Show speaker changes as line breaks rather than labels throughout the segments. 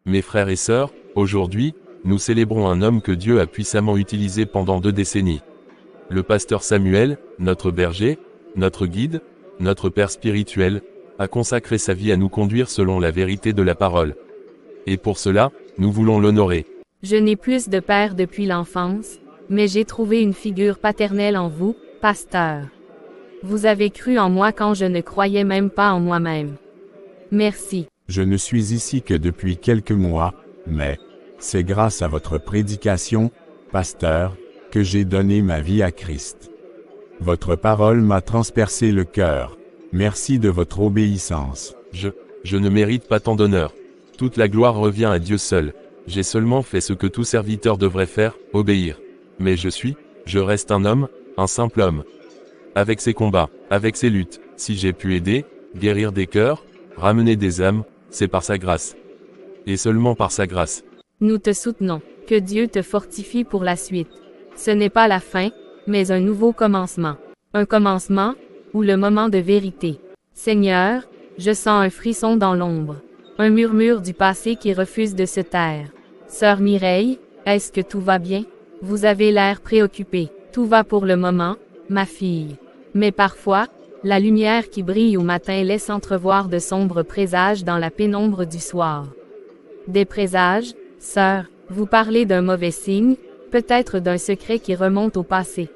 Mes frères et sœurs, aujourd'hui, nous célébrons un homme que Dieu a puissamment utilisé pendant 2 décennies. Le pasteur Samuel, notre berger, notre guide, notre père spirituel, a consacré sa vie à nous conduire selon la vérité de la parole. Et pour cela, nous voulons l'honorer.
Je n'ai plus de père depuis l'enfance, mais j'ai trouvé une figure paternelle en vous, pasteur. Vous avez cru en moi quand je ne croyais même pas en moi-même. Merci.
Je ne suis ici que depuis quelques mois, mais c'est grâce à votre prédication, pasteur, que j'ai donné ma vie à Christ. Votre parole m'a transpercé le cœur. Merci de votre obéissance.
Je ne mérite pas tant d'honneur. Toute la gloire revient à Dieu seul. J'ai seulement fait ce que tout serviteur devrait faire, obéir. Mais je reste un homme, un simple homme. Avec ses combats, avec ses luttes, si j'ai pu aider, guérir des cœurs, ramener des âmes, c'est par sa grâce. Et seulement par sa grâce.
Nous te soutenons. Que Dieu te fortifie pour la suite. Ce n'est pas la fin, mais un nouveau commencement. Un commencement, ou le moment de vérité. Seigneur, je sens un frisson dans l'ombre. Un murmure du passé qui refuse de se taire. Sœur Mireille, est-ce que tout va bien? Vous avez l'air préoccupée. Tout va pour le moment, ma fille. Mais parfois, la lumière qui brille au matin laisse entrevoir de sombres présages dans la pénombre du soir. Des présages, sœur, vous parlez d'un mauvais signe, peut-être d'un secret qui remonte au passé.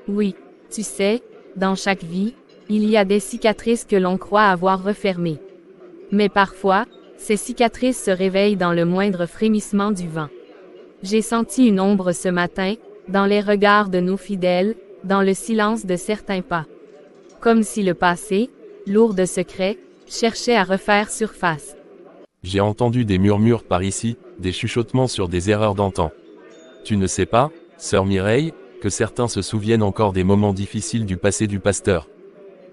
Oui, tu sais, dans chaque vie, il y a des cicatrices que l'on croit avoir refermées. Mais parfois, ces cicatrices se réveillent dans le moindre frémissement du vent. J'ai senti une ombre ce matin, dans les regards de nos fidèles, dans le silence de certains pas. Comme si le passé, lourd de secrets, cherchait à refaire surface.
J'ai entendu des murmures par ici, des chuchotements sur des erreurs d'antan. Tu ne sais pas, sœur Mireille, que certains se souviennent encore des moments difficiles du passé du pasteur.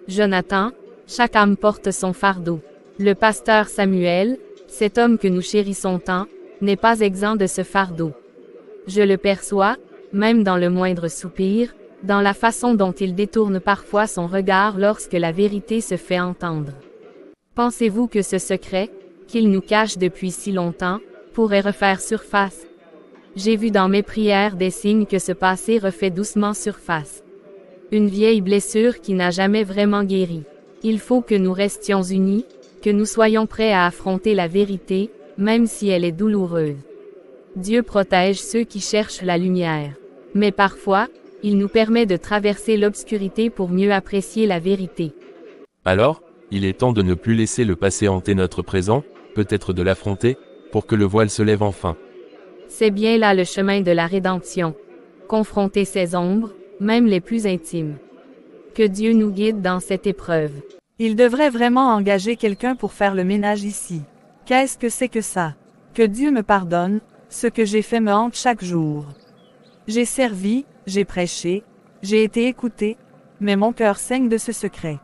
Jonathan, chaque âme porte son fardeau. Le pasteur Samuel, cet homme que nous chérissons tant, n'est pas exempt de ce fardeau. Je le perçois, même dans le moindre soupir, dans la façon dont il détourne parfois son regard lorsque la vérité se fait entendre. Pensez-vous que ce secret, qu'il nous cache depuis si longtemps, pourrait refaire surface? J'ai vu dans mes prières des signes que ce passé refait doucement surface. Une vieille blessure qui n'a jamais vraiment guéri. Il faut que nous restions unis, que nous soyons prêts à affronter la vérité, même si elle est douloureuse. Dieu protège ceux qui cherchent la lumière. Mais parfois, il nous permet de traverser l'obscurité pour mieux apprécier la vérité.
Alors, il est temps de ne plus laisser le passé hanter notre présent, peut-être de l'affronter, pour que le voile se lève enfin.
C'est bien là le chemin de la rédemption. Confronter ses ombres, même les plus intimes. Que Dieu nous guide dans cette épreuve.
Il devrait vraiment engager quelqu'un pour faire le ménage ici. Qu'est-ce que c'est que ça? Que Dieu me pardonne, ce que j'ai fait me hante chaque jour. J'ai servi, j'ai prêché, j'ai été écouté, mais mon cœur saigne de ce secret.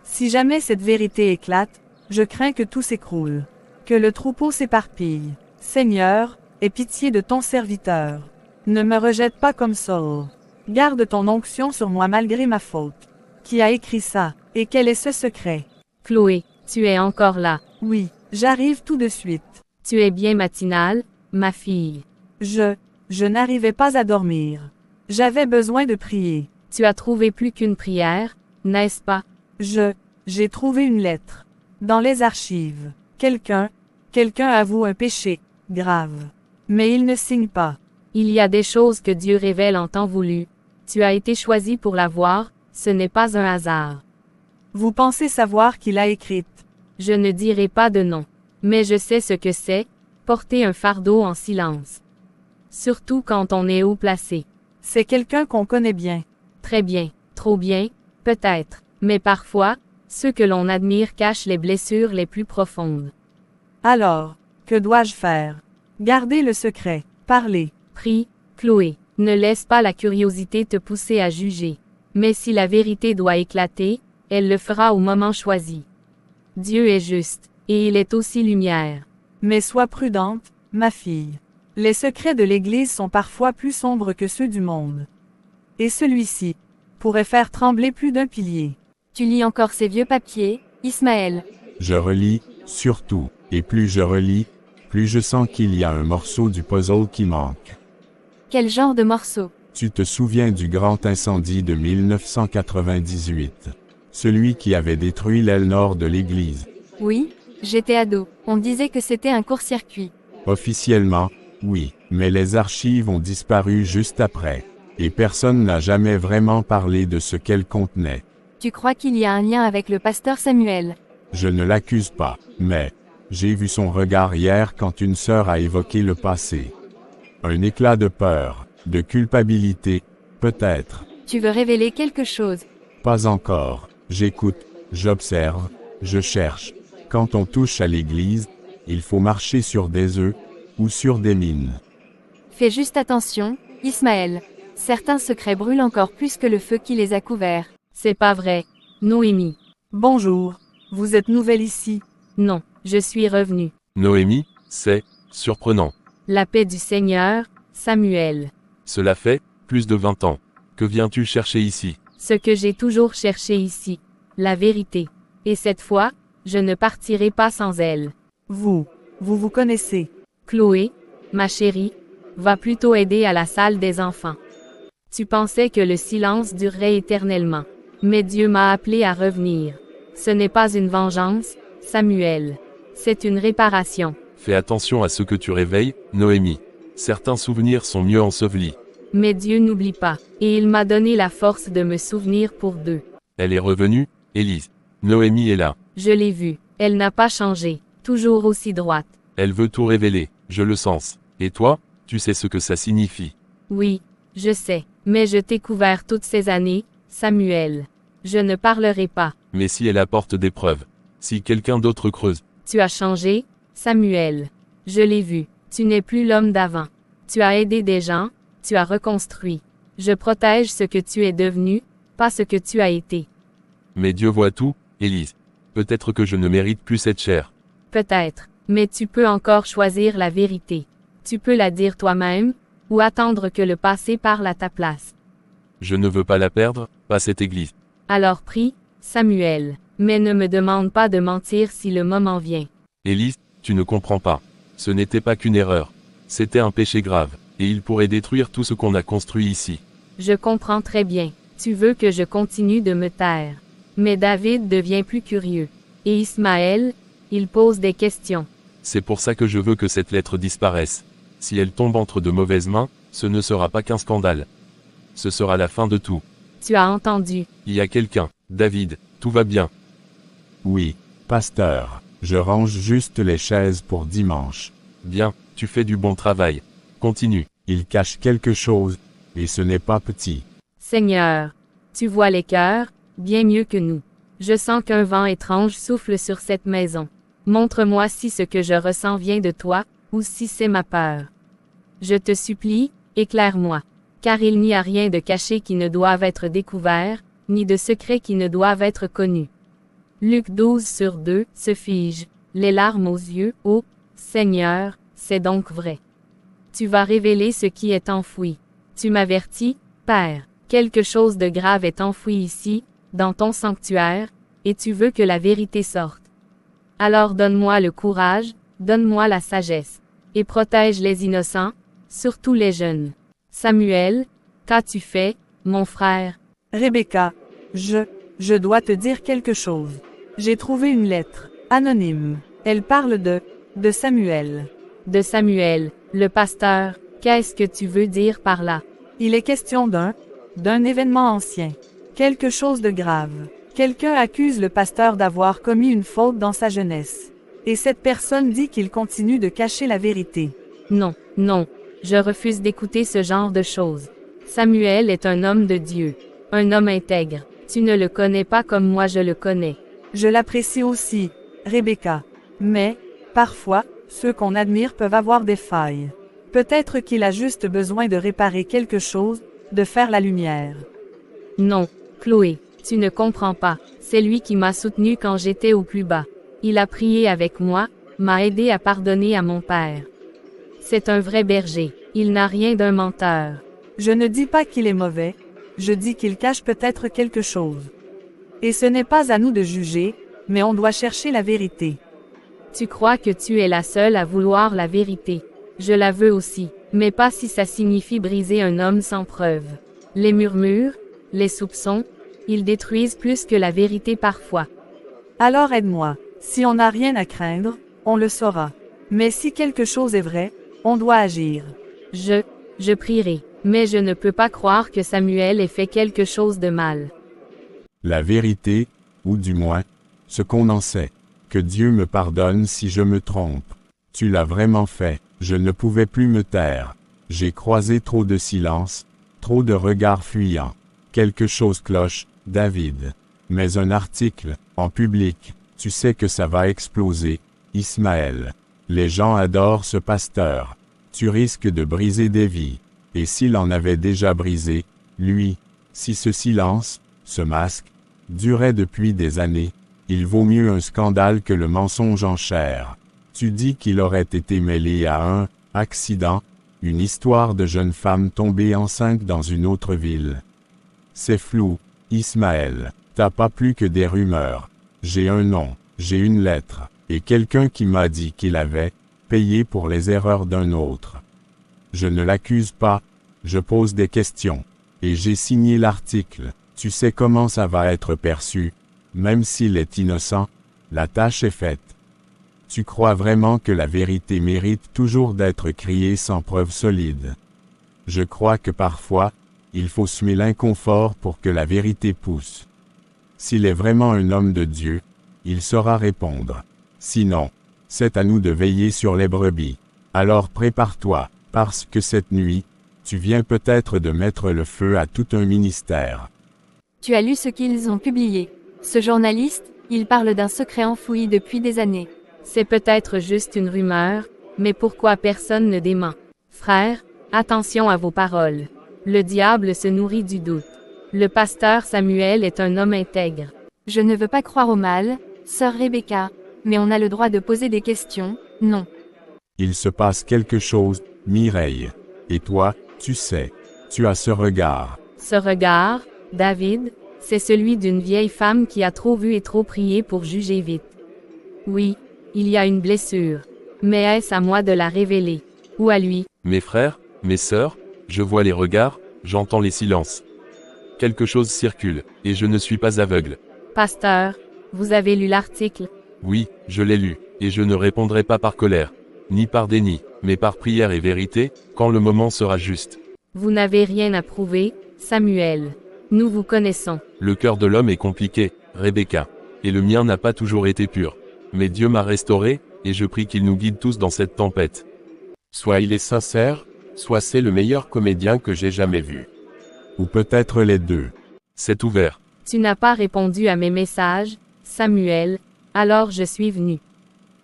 Si jamais cette vérité éclate, je crains que tout s'écroule, que le troupeau s'éparpille. Seigneur, aie pitié de ton serviteur. Ne me rejette pas comme Saul. Garde ton onction sur moi malgré ma faute. Qui a écrit ça? Et quel est ce secret?
Chloé, tu es encore là.
Oui, j'arrive tout de suite.
Tu es bien matinale, ma fille.
Je n'arrivais pas à dormir. J'avais besoin de prier.
Tu as trouvé plus qu'une prière, n'est-ce pas?
J'ai trouvé une lettre. Dans les archives. Quelqu'un avoue un péché, grave. Mais il ne signe pas.
Il y a des choses que Dieu révèle en temps voulu. Tu as été choisi pour la voir, ce n'est pas un hasard.
Vous pensez savoir qui l'a écrite?
Je ne dirai pas de nom. Mais je sais ce que c'est, porter un fardeau en silence. Surtout quand on est haut placé.
C'est quelqu'un qu'on connaît bien.
Très bien, trop bien, peut-être. Mais parfois, ceux que l'on admire cachent les blessures les plus profondes.
Alors, que dois-je faire? Garder le secret, parler.
Prie, Chloé, ne laisse pas la curiosité te pousser à juger. Mais si la vérité doit éclater, elle le fera au moment choisi. Dieu est juste, et il est aussi lumière.
Mais sois prudente, ma fille. Les secrets de l'Église sont parfois plus sombres que ceux du monde. Et celui-ci pourrait faire trembler plus d'un pilier.
Tu lis encore ces vieux papiers, Ismaël?
Je relis, surtout, et plus je relis, plus je sens qu'il y a un morceau du puzzle qui manque.
Quel genre de morceau?
Tu te souviens du grand incendie de 1998? Celui qui avait détruit l'aile nord de l'église.
Oui, j'étais ado. On disait que c'était un court-circuit.
Officiellement, oui, mais les archives ont disparu juste après. Et personne n'a jamais vraiment parlé de ce qu'elles contenaient.
Tu crois qu'il y a un lien avec le pasteur Samuel?
Je ne l'accuse pas, mais j'ai vu son regard hier quand une sœur a évoqué le passé. Un éclat de peur, de culpabilité, peut-être.
Tu veux révéler quelque chose?
Pas encore. J'écoute, j'observe, je cherche. Quand on touche à l'église, il faut marcher sur des œufs, ou sur des mines.
Fais juste attention, Ismaël. Certains secrets brûlent encore plus que le feu qui les a couverts. C'est pas vrai. Noémie.
Bonjour. Vous êtes nouvelle ici?
Non, je suis revenue.
Noémie, c'est surprenant.
La paix du Seigneur, Samuel.
Cela fait plus de 20 ans. Que viens-tu chercher ici?
Ce que j'ai toujours cherché ici. La vérité. Et cette fois, je ne partirai pas sans elle.
Vous vous connaissez.
Chloé, ma chérie, va plutôt aider à la salle des enfants. Tu pensais que le silence durerait éternellement. Mais Dieu m'a appelé à revenir. Ce n'est pas une vengeance, Samuel. C'est une réparation.
Fais attention à ce que tu réveilles, Noémie. Certains souvenirs sont mieux ensevelis.
Mais Dieu n'oublie pas, et il m'a donné la force de me souvenir pour d'eux.
Elle est revenue, Élise. Noémie est là.
Je l'ai vue, elle n'a pas changé, toujours aussi droite.
Elle veut tout révéler, je le sens. Et toi, tu sais ce que ça signifie.
Oui, je sais, mais je t'ai couvert toutes ces années, Samuel. Je ne parlerai pas.
Mais si elle apporte des preuves, si quelqu'un d'autre creuse,
Tu as changé, Samuel. Je l'ai vu, tu n'es plus l'homme d'avant. Tu as aidé des gens, tu as reconstruit. Je protège ce que tu es devenu, pas ce que tu as été.
mais Dieu voit tout, Élise. Peut-être que je ne mérite plus cette chair.
Peut-être, mais tu peux encore choisir la vérité. Tu peux la dire toi-même, ou attendre que le passé parle à ta place.
Je ne veux pas la perdre, pas cette église.
Alors prie, Samuel, mais ne me demande pas de mentir si le moment vient.
Élise, tu ne comprends pas. Ce n'était pas qu'une erreur. C'était un péché grave, et il pourrait détruire tout ce qu'on a construit ici.
Je comprends très bien. Tu veux que je continue de me taire. Mais David devient plus curieux. Et Ismaël, il pose des questions.
C'est pour ça que je veux que cette lettre disparaisse. Si elle tombe entre de mauvaises mains, ce ne sera pas qu'un scandale. Ce sera la fin de tout.
Tu as entendu.
Il y a quelqu'un, David, tout va bien.
Oui, pasteur, je range juste les chaises pour dimanche.
Bien, tu fais du bon travail. Continue.
Il cache quelque chose, et ce n'est pas petit.
Seigneur, tu vois les cœurs, bien mieux que nous. Je sens qu'un vent étrange souffle sur cette maison. Montre-moi si ce que je ressens vient de toi, ou si c'est ma peur. Je te supplie, éclaire-moi. Car il n'y a rien de caché qui ne doive être découvert, ni de secret qui ne doive être connu. Luc 12/2 se fige, les larmes aux yeux, ô Seigneur, c'est donc vrai. Tu vas révéler ce qui est enfoui. Tu m'avertis, Père, quelque chose de grave est enfoui ici, dans ton sanctuaire, et tu veux que la vérité sorte. Alors donne-moi le courage, donne-moi la sagesse, et protège les innocents, surtout les jeunes. Samuel, qu'as-tu fait, mon frère?
Rebecca, je dois te dire quelque chose. J'ai trouvé une lettre, anonyme. Elle parle de Samuel.
De Samuel, le pasteur, qu'est-ce que tu veux dire par là?
Il est question d'un événement ancien. Quelque chose de grave. Quelqu'un accuse le pasteur d'avoir commis une faute dans sa jeunesse. Et cette personne dit qu'il continue de cacher la vérité.
Non, non, je refuse d'écouter ce genre de choses. Samuel est un homme de Dieu, un homme intègre. Tu ne le connais pas comme moi je le connais.
Je l'apprécie aussi, Rebecca. Mais, parfois, ceux qu'on admire peuvent avoir des failles. Peut-être qu'il a juste besoin de réparer quelque chose, de faire la lumière.
Non, Chloé, tu ne comprends pas. C'est lui qui m'a soutenu quand j'étais au plus bas. Il a prié avec moi, m'a aidé à pardonner à mon père. C'est un vrai berger. Il n'a rien d'un menteur.
Je ne dis pas qu'il est mauvais, je dis qu'il cache peut-être quelque chose. Et ce n'est pas à nous de juger, mais on doit chercher la vérité.
Tu crois que tu es la seule à vouloir la vérité. Je la veux aussi, mais pas si ça signifie briser un homme sans preuve. Les murmures, les soupçons, ils détruisent plus que la vérité parfois.
Alors aide-moi. Si on n'a rien à craindre, on le saura. Mais si quelque chose est vrai, on doit agir.
Je prierai, mais je ne peux pas croire que Samuel ait fait quelque chose de mal.
La vérité, ou du moins, ce qu'on en sait. Que Dieu me pardonne si je me trompe. Tu l'as vraiment fait, je ne pouvais plus me taire. J'ai croisé trop de silence, trop de regards fuyants. Quelque chose cloche, David. Mais un article, en public, tu sais que ça va exploser, Ismaël. Les gens adorent ce pasteur. Tu risques de briser des vies. Et s'il en avait déjà brisé, lui, si ce silence, ce masque, durait depuis des années, il vaut mieux un scandale que le mensonge en chair. Tu dis qu'il aurait été mêlé à un accident, une histoire de jeune femme tombée enceinte dans une autre ville. C'est flou, Ismaël. T'as pas plus que des rumeurs. J'ai un nom, j'ai une lettre, et quelqu'un qui m'a dit qu'il avait payé pour les erreurs d'un autre. Je ne l'accuse pas, je pose des questions. Et j'ai signé l'article. Tu sais comment ça va être perçu. Même s'il est innocent, la tâche est faite. Tu crois vraiment que la vérité mérite toujours d'être criée sans preuve solide. Je crois que parfois, il faut semer l'inconfort pour que la vérité pousse. S'il est vraiment un homme de Dieu, il saura répondre. Sinon, c'est à nous de veiller sur les brebis. Alors prépare-toi, parce que cette nuit, tu viens peut-être de mettre le feu à tout un ministère.
Tu as lu ce qu'ils ont publié. Ce journaliste, il parle d'un secret enfoui depuis des années.
C'est peut-être juste une rumeur, mais pourquoi personne ne dément? Frères, attention à vos paroles. Le diable se nourrit du doute. Le pasteur Samuel est un homme intègre.
Je ne veux pas croire au mal, sœur Rebecca, mais on a le droit de poser des questions, non?
Il se passe quelque chose, Mireille. Et toi, tu sais, tu as ce regard.
Ce regard, David, c'est celui d'une vieille femme qui a trop vu et trop prié pour juger vite. Oui, il y a une blessure. Mais est-ce à moi de la révéler? Ou à lui?
Mes frères, mes sœurs, je vois les regards, j'entends les silences. Quelque chose circule, et je ne suis pas aveugle.
Pasteur, vous avez lu l'article?
Oui, je l'ai lu, et je ne répondrai pas par colère, ni par déni, mais par prière et vérité, quand le moment sera juste.
Vous n'avez rien à prouver, Samuel. Nous vous connaissons.
Le cœur de l'homme est compliqué, Rebecca. Et le mien n'a pas toujours été pur. Mais Dieu m'a restauré, et je prie qu'il nous guide tous dans cette tempête.
Soit il est sincère, soit c'est le meilleur comédien que j'ai jamais vu.
Ou peut-être les deux.
C'est ouvert.
Tu n'as pas répondu à mes messages, Samuel, alors je suis venu.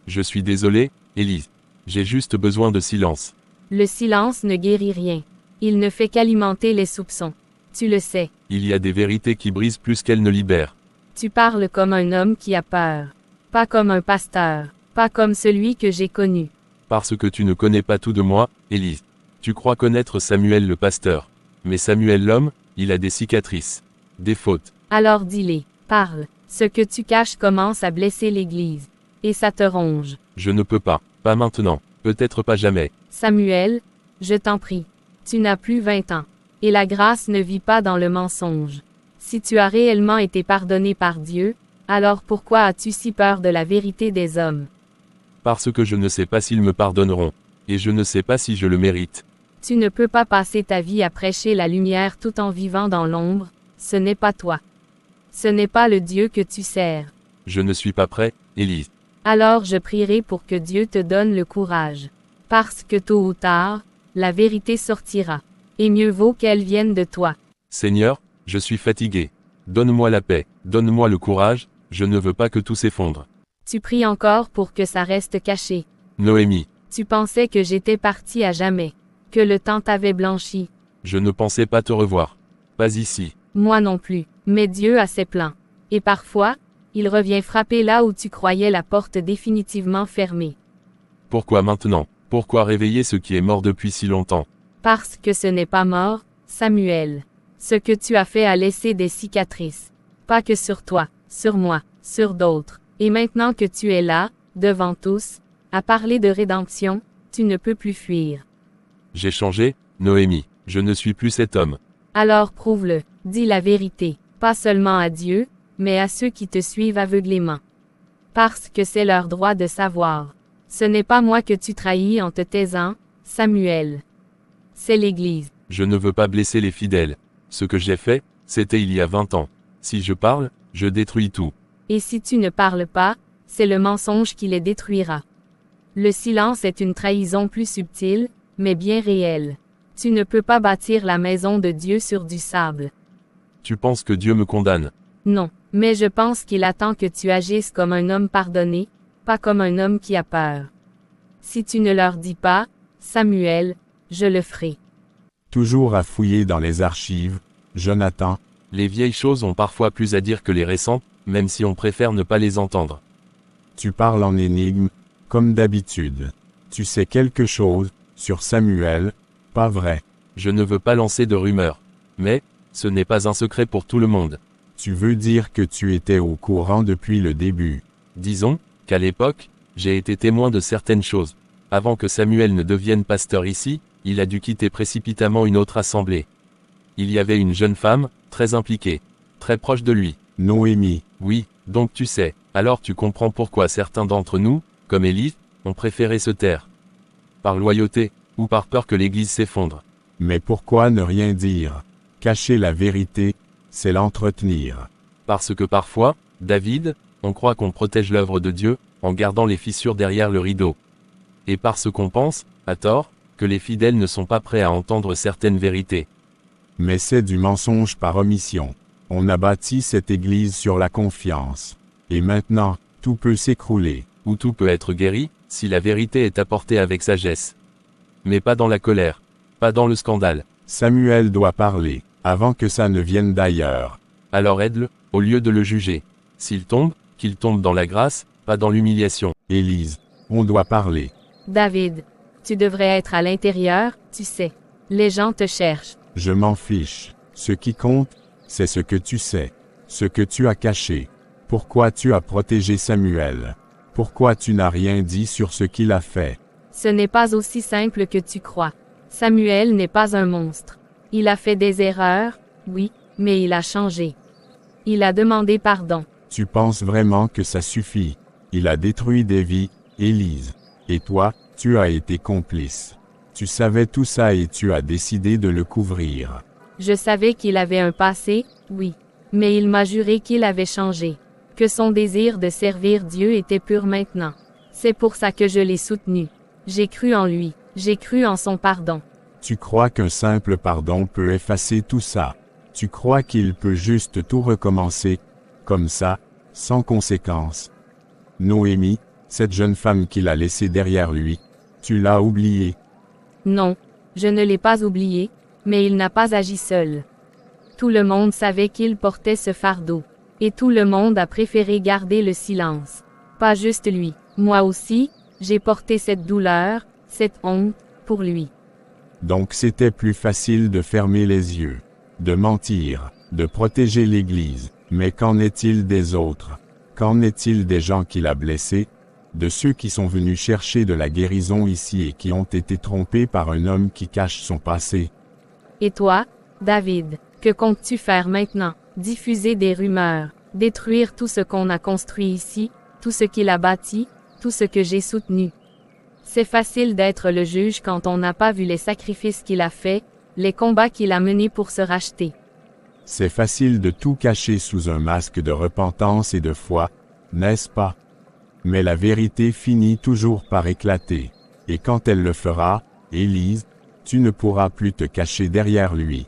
Je suis désolé, Élise. J'ai juste besoin de silence.
Le silence ne guérit rien. Il ne fait qu'alimenter les soupçons. Tu le sais.
Il y a des vérités qui brisent plus qu'elles ne libèrent.
Tu parles comme un homme qui a peur. Pas comme un pasteur. Pas comme celui que j'ai connu.
Parce que tu ne connais pas tout de moi, Élise. Tu crois connaître Samuel le pasteur. Mais Samuel l'homme, il a des cicatrices. Des fautes.
Alors dis-les. Parle. Ce que tu caches commence à blesser l'Église. Et ça te ronge.
Je ne peux pas. Pas maintenant. Peut-être pas jamais.
Samuel, je t'en prie. Tu n'as plus 20 ans. Et la grâce ne vit pas dans le mensonge. Si tu as réellement été pardonné par Dieu, alors pourquoi as-tu si peur de la vérité des hommes?
Parce que je ne sais pas s'ils me pardonneront. Et je ne sais pas si je le mérite.
Tu ne peux pas passer ta vie à prêcher la lumière tout en vivant dans l'ombre, ce n'est pas toi. Ce n'est pas le Dieu que tu sers.
Je ne suis pas prêt, Élise.
Alors je prierai pour que Dieu te donne le courage. Parce que tôt ou tard, la vérité sortira. Et mieux vaut qu'elle vienne de toi.
Seigneur, je suis fatigué. Donne-moi la paix, donne-moi le courage, je ne veux pas que tout s'effondre.
Tu pries encore pour que ça reste caché.
Noémie.
Tu pensais que j'étais parti à jamais. Que le temps t'avait blanchi.
Je ne pensais pas te revoir. Pas ici.
Moi non plus. Mais Dieu a ses plans. Et parfois, il revient frapper là où tu croyais la porte définitivement fermée.
Pourquoi maintenant? Pourquoi réveiller ce qui est mort depuis si longtemps?
Parce que ce n'est pas mort, Samuel. Ce que tu as fait a laissé des cicatrices. Pas que sur toi, sur moi, sur d'autres. Et maintenant que tu es là, devant tous, à parler de rédemption, tu ne peux plus fuir.
J'ai changé, Noémie. Je ne suis plus cet homme.
Alors prouve-le, dis la vérité, pas seulement à Dieu, mais à ceux qui te suivent aveuglément. Parce que c'est leur droit de savoir. Ce n'est pas moi que tu trahis en te taisant, Samuel. C'est l'Église.
Je ne veux pas blesser les fidèles. Ce que j'ai fait, c'était il y a 20 ans. Si je parle, je détruis tout.
Et si tu ne parles pas, c'est le mensonge qui les détruira. Le silence est une trahison plus subtile, mais bien réelle. Tu ne peux pas bâtir la maison de Dieu sur du sable.
Tu penses que Dieu me condamne?
Non, mais je pense qu'il attend que tu agisses comme un homme pardonné, pas comme un homme qui a peur. Si tu ne leur dis pas, Samuel, je le ferai.
Toujours à fouiller dans les archives, Jonathan,
Les vieilles choses ont parfois plus à dire que les récentes, même si on préfère ne pas les entendre.
tu parles en énigme, comme d'habitude. Tu sais quelque chose, sur Samuel, pas vrai.
Je ne veux pas lancer de rumeurs. Mais, ce n'est pas un secret pour tout le monde.
Tu veux dire que tu étais au courant depuis le début.
Disons, qu'à l'époque, j'ai été témoin de certaines choses. Avant que Samuel ne devienne pasteur ici, il a dû quitter précipitamment une autre assemblée. Il y avait une jeune femme, très impliquée, très proche de lui.
Noémie,
Oui, donc tu sais, alors tu comprends pourquoi certains d'entre nous, comme Élise, ont préféré se taire. Par loyauté, ou par peur que l'Église s'effondre.
mais pourquoi ne rien dire? Cacher la vérité, c'est l'entretenir.
Parce que parfois, David, on croit qu'on protège l'œuvre de Dieu, en gardant les fissures derrière le rideau. Et parce qu'on pense, à tort, que les fidèles ne sont pas prêts à entendre certaines vérités.
Mais c'est du mensonge par omission. On a bâti cette Église sur la confiance. Et maintenant, tout peut s'écrouler.
Où tout peut être guéri, si la vérité est apportée avec sagesse. Mais pas dans la colère, pas dans le scandale.
Samuel doit parler, avant que ça ne vienne d'ailleurs.
Alors aide-le, au lieu de le juger. S'il tombe, qu'il tombe dans la grâce, pas dans l'humiliation.
Élise, on doit parler.
David, tu devrais être à l'intérieur, tu sais. Les gens te cherchent.
Je m'en fiche. Ce qui compte, c'est ce que tu sais. Ce que tu as caché. Pourquoi tu as protégé Samuel? Pourquoi tu n'as rien dit sur ce qu'il a fait?
Ce n'est pas aussi simple que tu crois. Samuel n'est pas un monstre. Il a fait des erreurs, oui, mais il a changé. Il a demandé pardon.
Tu penses vraiment que ça suffit? Il a détruit des vies, Élise. Et toi, tu as été complice. Tu savais tout ça et tu as décidé de le couvrir.
Je savais qu'il avait un passé, oui. Mais il m'a juré qu'il avait changé. Que son désir de servir Dieu était pur maintenant. C'est pour ça que je l'ai soutenu. J'ai cru en lui. J'ai cru en son pardon.
Tu crois qu'un simple pardon peut effacer tout ça? Tu crois qu'il peut juste tout recommencer, comme ça, sans conséquence? Noémie, cette jeune femme qu'il a laissée derrière lui, tu l'as oubliée.
Non, je ne l'ai pas oublié, mais il n'a pas agi seul. Tout le monde savait qu'il portait ce fardeau. Et tout le monde a préféré garder le silence. Pas juste lui. Moi aussi, j'ai porté cette douleur, cette honte, pour lui.
Donc c'était plus facile de fermer les yeux, de mentir, de protéger l'Église. Mais qu'en est-il des autres? Qu'en est-il des gens qu'il a blessés? De ceux qui sont venus chercher de la guérison ici et qui ont été trompés par un homme qui cache son passé?
Et toi, David, que comptes-tu faire maintenant? Diffuser des rumeurs, détruire tout ce qu'on a construit ici, tout ce qu'il a bâti, tout ce que j'ai soutenu. C'est facile d'être le juge quand on n'a pas vu les sacrifices qu'il a faits, les combats qu'il a menés pour se racheter.
C'est facile de tout cacher sous un masque de repentance et de foi, n'est-ce pas? Mais la vérité finit toujours par éclater. Et quand elle le fera, Élise, tu ne pourras plus te cacher derrière lui.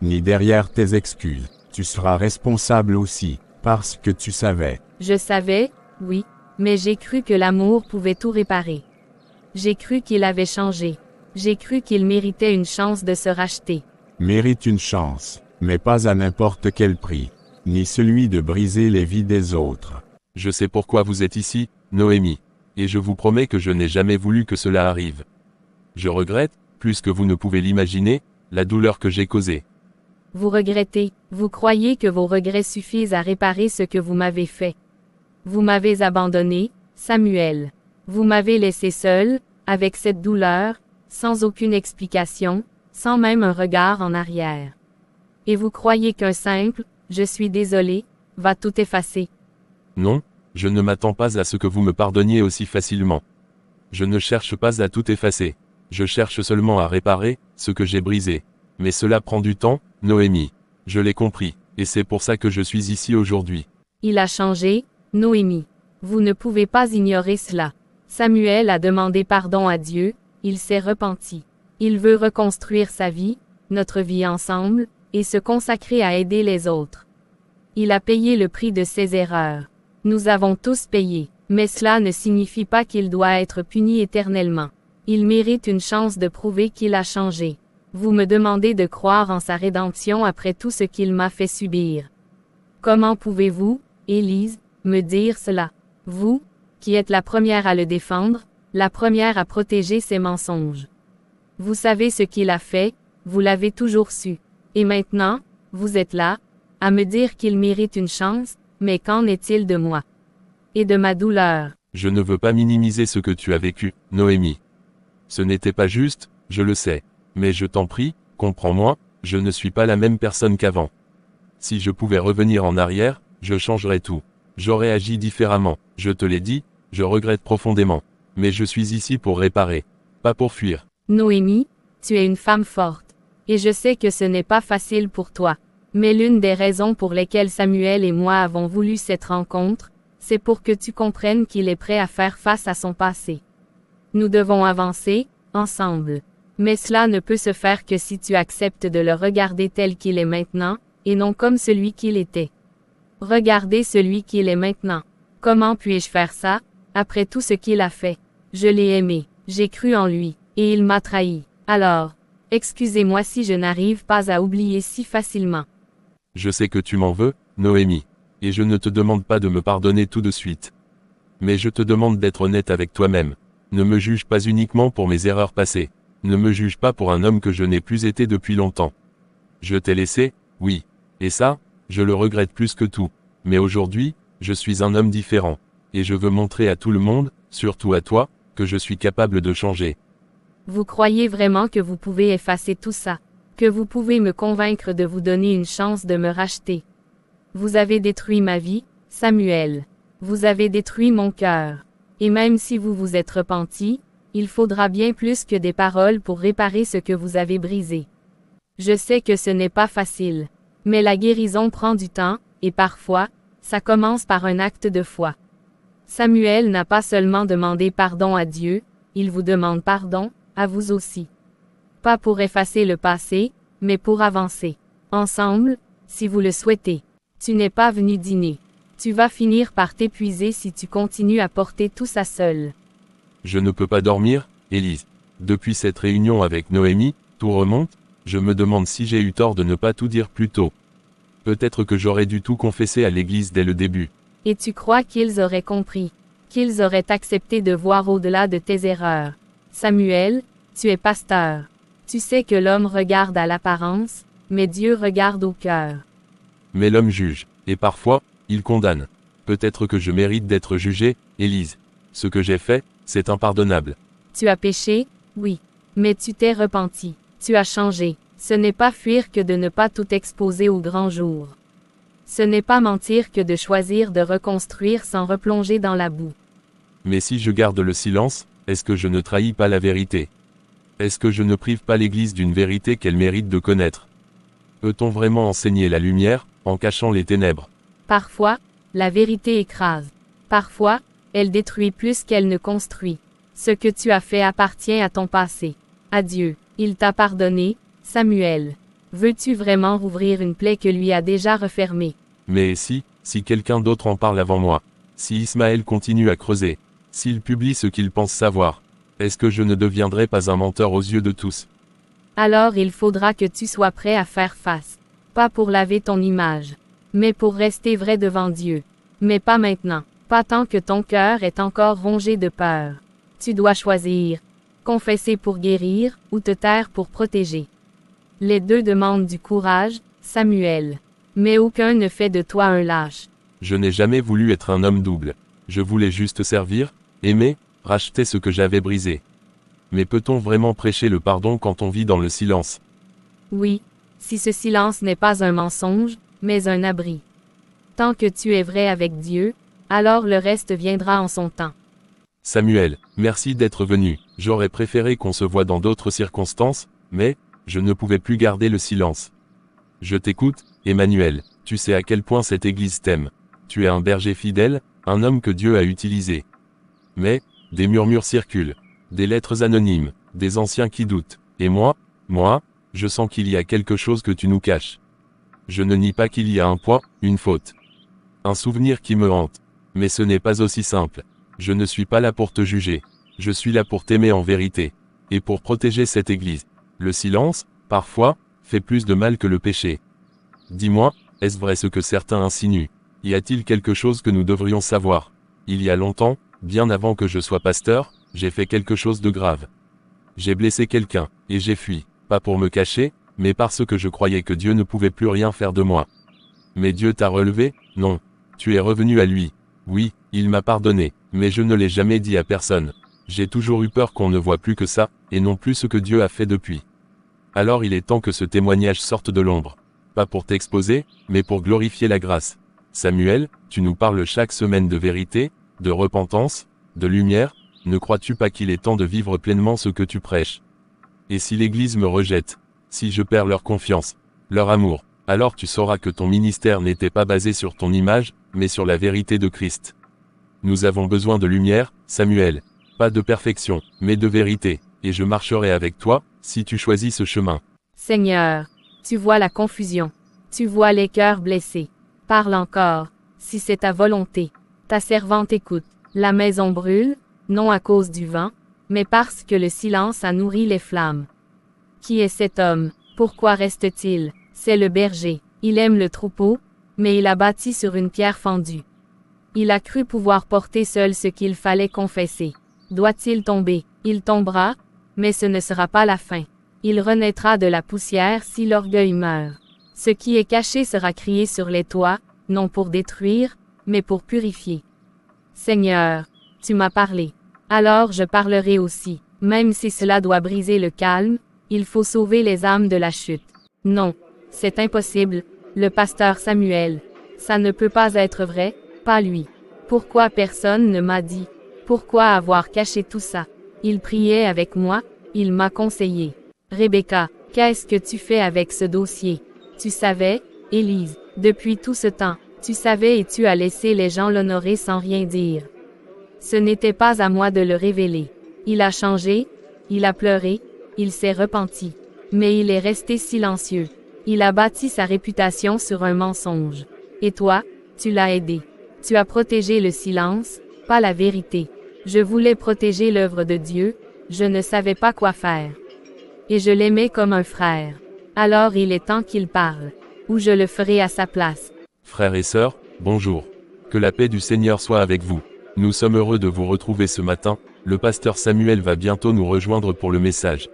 Ni derrière tes excuses. Tu seras responsable aussi, parce que tu savais.
Je savais, oui, mais j'ai cru que l'amour pouvait tout réparer. J'ai cru qu'il avait changé. J'ai cru qu'il méritait une chance de se racheter.
Mérite une chance, mais pas à n'importe quel prix, ni celui de briser les vies des autres.
Je sais pourquoi vous êtes ici, Noémie. Et je vous promets que je n'ai jamais voulu que cela arrive. Je regrette, plus que vous ne pouvez l'imaginer, la douleur que j'ai causée.
Vous regrettez, vous croyez que vos regrets suffisent à réparer ce que vous m'avez fait. Vous m'avez abandonné, Samuel. Vous m'avez laissé seul, avec cette douleur, sans aucune explication, sans même un regard en arrière. Et vous croyez qu'un simple « je suis désolé » va tout effacer.
Non, je ne m'attends pas à ce que vous me pardonniez aussi facilement. Je ne cherche pas à tout effacer. Je cherche seulement à réparer ce que j'ai brisé. Mais cela prend du temps, Noémie. Je l'ai compris, et c'est pour ça que je suis ici aujourd'hui.
Il a changé, Noémie. Vous ne pouvez pas ignorer cela. Samuel a demandé pardon à Dieu, il s'est repenti. Il veut reconstruire sa vie, notre vie ensemble, et se consacrer à aider les autres. Il a payé le prix de ses erreurs. Nous avons tous payé, mais cela ne signifie pas qu'il doit être puni éternellement. Il mérite une chance de prouver qu'il a changé. Vous me demandez de croire en sa rédemption après tout ce qu'il m'a fait subir. Comment pouvez-vous, Élise, me dire cela? Vous, qui êtes la première à le défendre, la première à protéger ses mensonges. Vous savez ce qu'il a fait, vous l'avez toujours su. Et maintenant, vous êtes là, à me dire qu'il mérite une chance, mais qu'en est-il de moi? Et de ma douleur?
Je ne veux pas minimiser ce que tu as vécu, Noémie. Ce n'était pas juste, je le sais. Mais je t'en prie, comprends-moi, je ne suis pas la même personne qu'avant. Si je pouvais revenir en arrière, je changerais tout. J'aurais agi différemment, je te l'ai dit, je regrette profondément. Mais je suis ici pour réparer, pas pour fuir.
Noémie, tu es une femme forte. Et je sais que ce n'est pas facile pour toi. Mais l'une des raisons pour lesquelles Samuel et moi avons voulu cette rencontre, c'est pour que tu comprennes qu'il est prêt à faire face à son passé. Nous devons avancer, ensemble. Mais cela ne peut se faire que si tu acceptes de le regarder tel qu'il est maintenant, et non comme celui qu'il était. Regardez celui qu'il est maintenant. Comment puis-je faire ça, après tout ce qu'il a fait? Je l'ai aimé, j'ai cru en lui, et il m'a trahi. Alors, excusez-moi si je n'arrive pas à oublier si facilement.
Je sais que tu m'en veux, Noémie. Et je ne te demande pas de me pardonner tout de suite. Mais je te demande d'être honnête avec toi-même. Ne me juge pas uniquement pour mes erreurs passées. Ne me juge pas pour un homme que je n'ai plus été depuis longtemps. Je t'ai laissé, oui. Et ça, je le regrette plus que tout. Mais aujourd'hui, je suis un homme différent. Et je veux montrer à tout le monde, surtout à toi, que je suis capable de changer.
Vous croyez vraiment que vous pouvez effacer tout ça? Que vous pouvez me convaincre de vous donner une chance de me racheter? Vous avez détruit ma vie, Samuel. Vous avez détruit mon cœur. Et même si vous vous êtes repenti, il faudra bien plus que des paroles pour réparer ce que vous avez brisé. Je sais que ce n'est pas facile. Mais la guérison prend du temps, et parfois, ça commence par un acte de foi. Samuel n'a pas seulement demandé pardon à Dieu, il vous demande pardon, à vous aussi. Pas pour effacer le passé, mais pour avancer. Ensemble, si vous le souhaitez. Tu n'es pas venu dîner. Tu vas finir par t'épuiser si tu continues à porter tout ça seul.
Je ne peux pas dormir, Élise. Depuis cette réunion avec Noémie, tout remonte, je me demande si j'ai eu tort de ne pas tout dire plus tôt. Peut-être que j'aurais dû tout confesser à l'église dès le début.
Et tu crois qu'ils auraient compris, qu'ils auraient accepté de voir au-delà de tes erreurs. Samuel, tu es pasteur. Tu sais que l'homme regarde à l'apparence, mais Dieu regarde au cœur.
Mais l'homme juge, et parfois, il condamne. Peut-être que je mérite d'être jugé, Élise. Ce que j'ai fait, c'est impardonnable.
Tu as péché, oui. Mais tu t'es repenti. Tu as changé. Ce n'est pas fuir que de ne pas tout exposer au grand jour. Ce n'est pas mentir que de choisir de reconstruire sans replonger dans la boue.
Mais si je garde le silence, est-ce que je ne trahis pas la vérité? Est-ce que je ne prive pas l'Église d'une vérité qu'elle mérite de connaître? Peut-on vraiment enseigner la lumière, en cachant les ténèbres?
Parfois, la vérité écrase. Parfois, elle détruit plus qu'elle ne construit. Ce que tu as fait appartient à ton passé. Adieu. Il t'a pardonné, Samuel. Veux-tu vraiment rouvrir une plaie que lui a déjà refermée?
Mais si quelqu'un d'autre en parle avant moi, si Ismaël continue à creuser, s'il publie ce qu'il pense savoir, est-ce que je ne deviendrai pas un menteur aux yeux de tous?
Alors il faudra que tu sois prêt à faire face. Pas pour laver ton image, mais pour rester vrai devant Dieu. Mais pas maintenant, pas tant que ton cœur est encore rongé de peur. Tu dois choisir. Confesser pour guérir, ou te taire pour protéger. Les deux demandent du courage, Samuel. Mais aucun ne fait de toi un lâche.
Je n'ai jamais voulu être un homme double. Je voulais juste servir, aimer, racheter ce que j'avais brisé. Mais peut-on vraiment prêcher le pardon quand on vit dans le silence?
Oui, si ce silence n'est pas un mensonge, mais un abri. Tant que tu es vrai avec Dieu, alors le reste viendra en son temps.
Samuel, merci d'être venu. J'aurais préféré qu'on se voie dans d'autres circonstances, mais je ne pouvais plus garder le silence. Je t'écoute, Emmanuel, tu sais à quel point cette Église t'aime. Tu es un berger fidèle, un homme que Dieu a utilisé. Mais, des murmures circulent, des lettres anonymes, des anciens qui doutent, et moi, je sens qu'il y a quelque chose que tu nous caches. Je ne nie pas qu'il y a un poids, une faute. Un souvenir qui me hante. Mais ce n'est pas aussi simple. Je ne suis pas là pour te juger. Je suis là pour t'aimer en vérité. Et pour protéger cette Église. Le silence, parfois, fait plus de mal que le péché. Dis-moi, est-ce vrai ce que certains insinuent? Y a-t-il quelque chose que nous devrions savoir? Il y a longtemps, bien avant que je sois pasteur, j'ai fait quelque chose de grave. J'ai blessé quelqu'un, et j'ai fui, pas pour me cacher, mais parce que je croyais que Dieu ne pouvait plus rien faire de moi. Mais Dieu t'a relevé? Non. Tu es revenu à lui. Oui, il m'a pardonné, mais je ne l'ai jamais dit à personne. J'ai toujours eu peur qu'on ne voie plus que ça, et non plus ce que Dieu a fait depuis. Alors il est temps que ce témoignage sorte de l'ombre. Pas pour t'exposer, mais pour glorifier la grâce. Samuel, tu nous parles chaque semaine de vérité, de repentance, de lumière, ne crois-tu pas qu'il est temps de vivre pleinement ce que tu prêches? Et si l'Église me rejette, si je perds leur confiance, leur amour, alors tu sauras que ton ministère n'était pas basé sur ton image, mais sur la vérité de Christ. Nous avons besoin de lumière, Samuel. Pas de perfection, mais de vérité, et je marcherai avec toi, si tu choisis ce chemin.
Seigneur, tu vois la confusion. Tu vois les cœurs blessés. Parle encore, si c'est ta volonté. Ta servante écoute. La maison brûle, non à cause du vent, mais parce que le silence a nourri les flammes. Qui est cet homme? Pourquoi reste-t-il? C'est le berger. Il aime le troupeau, mais il a bâti sur une pierre fendue. Il a cru pouvoir porter seul ce qu'il fallait confesser. Doit-il tomber? Il tombera, mais ce ne sera pas la fin. Il renaîtra de la poussière si l'orgueil meurt. Ce qui est caché sera crié sur les toits, non pour détruire, mais pour purifier. Seigneur, tu m'as parlé. Alors je parlerai aussi. Même si cela doit briser le calme, il faut sauver les âmes de la chute. Non, c'est impossible, le pasteur Samuel. Ça ne peut pas être vrai, pas lui. Pourquoi personne ne m'a dit? Pourquoi avoir caché tout ça? Il priait avec moi, il m'a conseillé. Rebecca, qu'est-ce que tu fais avec ce dossier? Tu savais, Élise, depuis tout ce temps, tu savais et tu as laissé les gens l'honorer sans rien dire. Ce n'était pas à moi de le révéler. Il a changé, il a pleuré, il s'est repenti. Mais il est resté silencieux. Il a bâti sa réputation sur un mensonge. Et toi, tu l'as aidé. Tu as protégé le silence, pas la vérité. Je voulais protéger l'œuvre de Dieu, je ne savais pas quoi faire. Et je l'aimais comme un frère. Alors il est temps qu'il parle. Ou je le ferai à sa place.
Frères et sœurs, bonjour. Que la paix du Seigneur soit avec vous. Nous sommes heureux de vous retrouver ce matin. Le pasteur Samuel va bientôt nous rejoindre pour le message.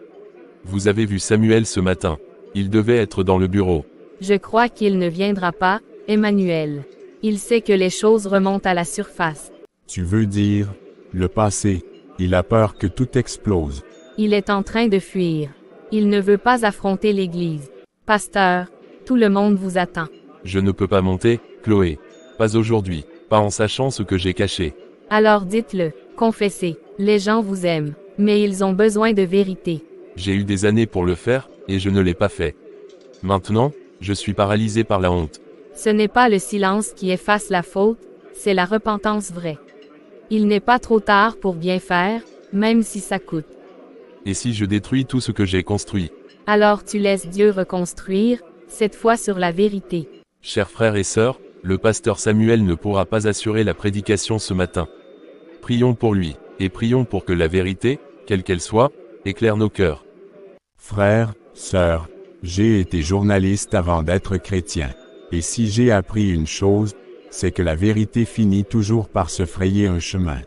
Vous avez vu Samuel ce matin. Il devait être dans le bureau.
Je crois qu'il ne viendra pas, Emmanuel. Il sait que les choses remontent à la surface.
Tu veux dire, le passé, il a peur que tout explose.
Il est en train de fuir. Il ne veut pas affronter l'Église. Pasteur, tout le monde vous attend.
Je ne peux pas monter, Chloé. Pas aujourd'hui, pas en sachant ce que j'ai caché.
Alors dites-le, confessez. Les gens vous aiment, mais ils ont besoin de vérité.
J'ai eu des années pour le faire, et je ne l'ai pas fait. Maintenant, je suis paralysé par la honte.
Ce n'est pas le silence qui efface la faute, c'est la repentance vraie. Il n'est pas trop tard pour bien faire, même si ça coûte.
Et si je détruis tout ce que j'ai construit?
Alors tu laisses Dieu reconstruire, cette fois sur la vérité.
Chers frères et sœurs, le pasteur Samuel ne pourra pas assurer la prédication ce matin. Prions pour lui, et prions pour que la vérité, quelle qu'elle soit, éclaire nos cœurs.
Frères, sœurs, j'ai été journaliste avant d'être chrétien. Et si j'ai appris une chose, c'est que la vérité finit toujours par se frayer un chemin.